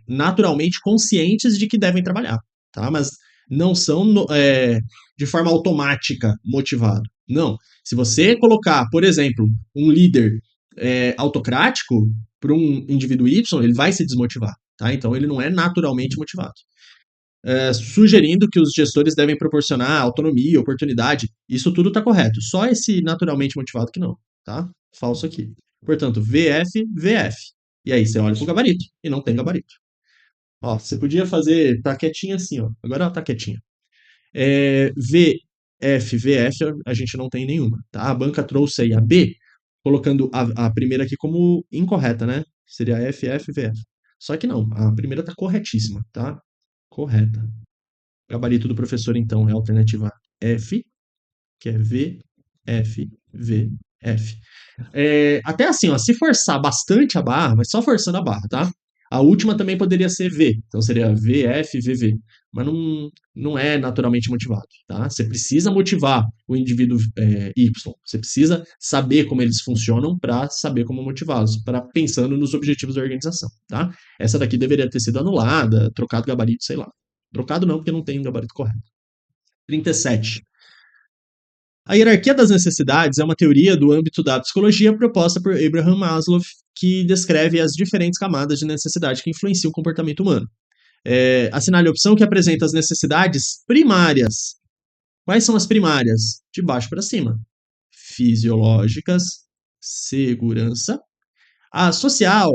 naturalmente conscientes de que devem trabalhar, tá? Mas não são de forma automática motivados. Não. Se você colocar, por exemplo, um líder autocrático para um indivíduo Y, ele vai se desmotivar, tá? Então ele não é naturalmente motivado. Sugerindo que os gestores devem proporcionar autonomia, oportunidade. Isso tudo está correto. Só esse naturalmente motivado que não, tá? Falso aqui. Portanto, VF, VF. E aí você olha pro gabarito e não tem gabarito. Ó, você podia fazer, tá quietinha assim, ó. Agora ela tá quietinha. VF, VF, a gente não tem nenhuma, tá? A banca trouxe aí a B, colocando a primeira aqui como incorreta, né? Seria FF, VF. Só que não, a primeira tá corretíssima, tá? Correta. Gabarito do professor, então, é a alternativa F, que é V, F, V, F. Até assim, ó, se forçar bastante a barra, mas só forçando a barra, tá? A última também poderia ser V, então seria VF, VV. Mas não é naturalmente motivado, tá? Você precisa motivar o indivíduo Y. Você precisa saber como eles funcionam para saber como motivá-los, para pensando nos objetivos da organização, tá? Essa daqui deveria ter sido anulada, trocado gabarito, sei lá. Trocado não, porque não tem um gabarito correto. 37. A hierarquia das necessidades é uma teoria do âmbito da psicologia proposta por Abraham Maslow, que descreve as diferentes camadas de necessidade que influenciam o comportamento humano. Assinale a opção que apresenta as necessidades primárias. Quais são as primárias? De baixo para cima. Fisiológicas, segurança. A social,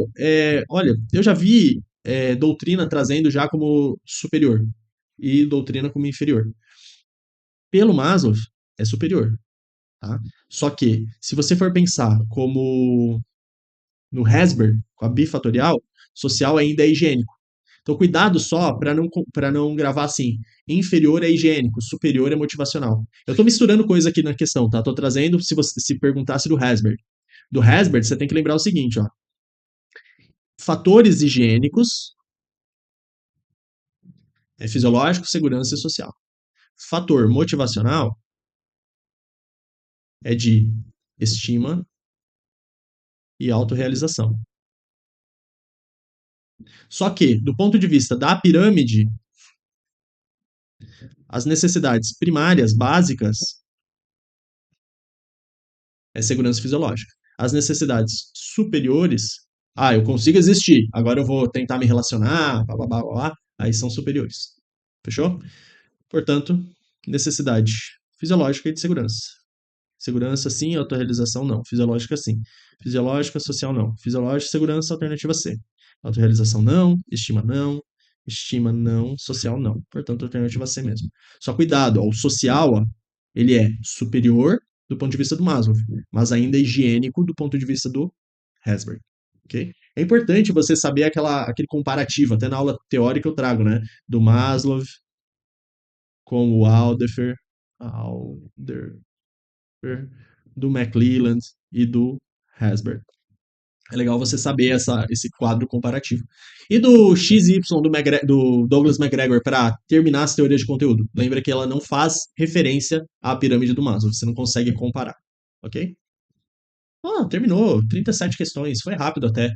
olha, eu já vi doutrina trazendo já como superior e doutrina como inferior. Pelo Maslow, é superior. Tá? Só que, se você for pensar como no Hasberg, com a bifatorial, social ainda é higiênico. Então, cuidado só para não gravar assim. Inferior é higiênico, superior é motivacional. Eu estou misturando coisa aqui na questão, tá? Estou trazendo, se você se perguntasse do Hasberg. Do Hasberg, você tem que lembrar o seguinte, ó. Fatores higiênicos é fisiológico, segurança e social. Fator motivacional é de estima e autorrealização. Só que, do ponto de vista da pirâmide, as necessidades primárias, básicas, é segurança fisiológica. As necessidades superiores, eu consigo existir, agora eu vou tentar me relacionar, blá, blá, blá, blá, aí são superiores. Fechou? Portanto, necessidade fisiológica e de segurança. Segurança sim, autorrealização não. Fisiológica sim. Fisiológica, social não. Fisiológica, segurança, alternativa C. Autorrealização não, estima não, social não. Portanto, alternativa C mesmo. Só cuidado, ó, o social, ó, ele é superior do ponto de vista do Maslow, mas ainda é higiênico do ponto de vista do Hasberg. Okay? É importante você saber aquele comparativo, até na aula teórica eu trago, né? Do Maslow com o Alder, do McClelland e do Hasberg. É legal você saber esse quadro comparativo. E do XY do Douglas McGregor para terminar as teorias de conteúdo. Lembra que ela não faz referência à pirâmide do Maslow. Você não consegue comparar. Ok? Terminou. 37 questões. Foi rápido até.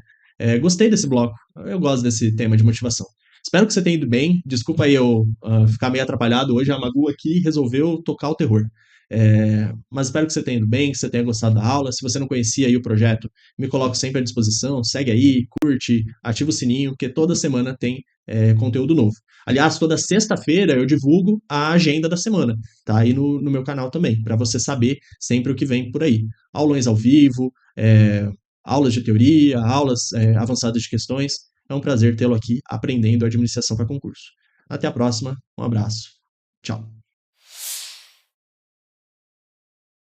Gostei desse bloco. Eu gosto desse tema de motivação. Espero que você tenha ido bem. Desculpa aí eu ficar meio atrapalhado hoje. A Magu aqui resolveu tocar o terror. Mas espero que você tenha ido bem, que você tenha gostado da aula. Se você não conhecia aí o projeto, me coloco sempre à disposição. Segue aí, curte, ativa o sininho, porque toda semana tem conteúdo novo. Aliás, toda sexta-feira eu divulgo a agenda da semana. Tá aí no meu canal também, para você saber sempre o que vem por aí. Aulões ao vivo, aulas de teoria, aulas avançadas de questões. É um prazer tê-lo aqui aprendendo administração para concurso. Até a próxima, um abraço. Tchau.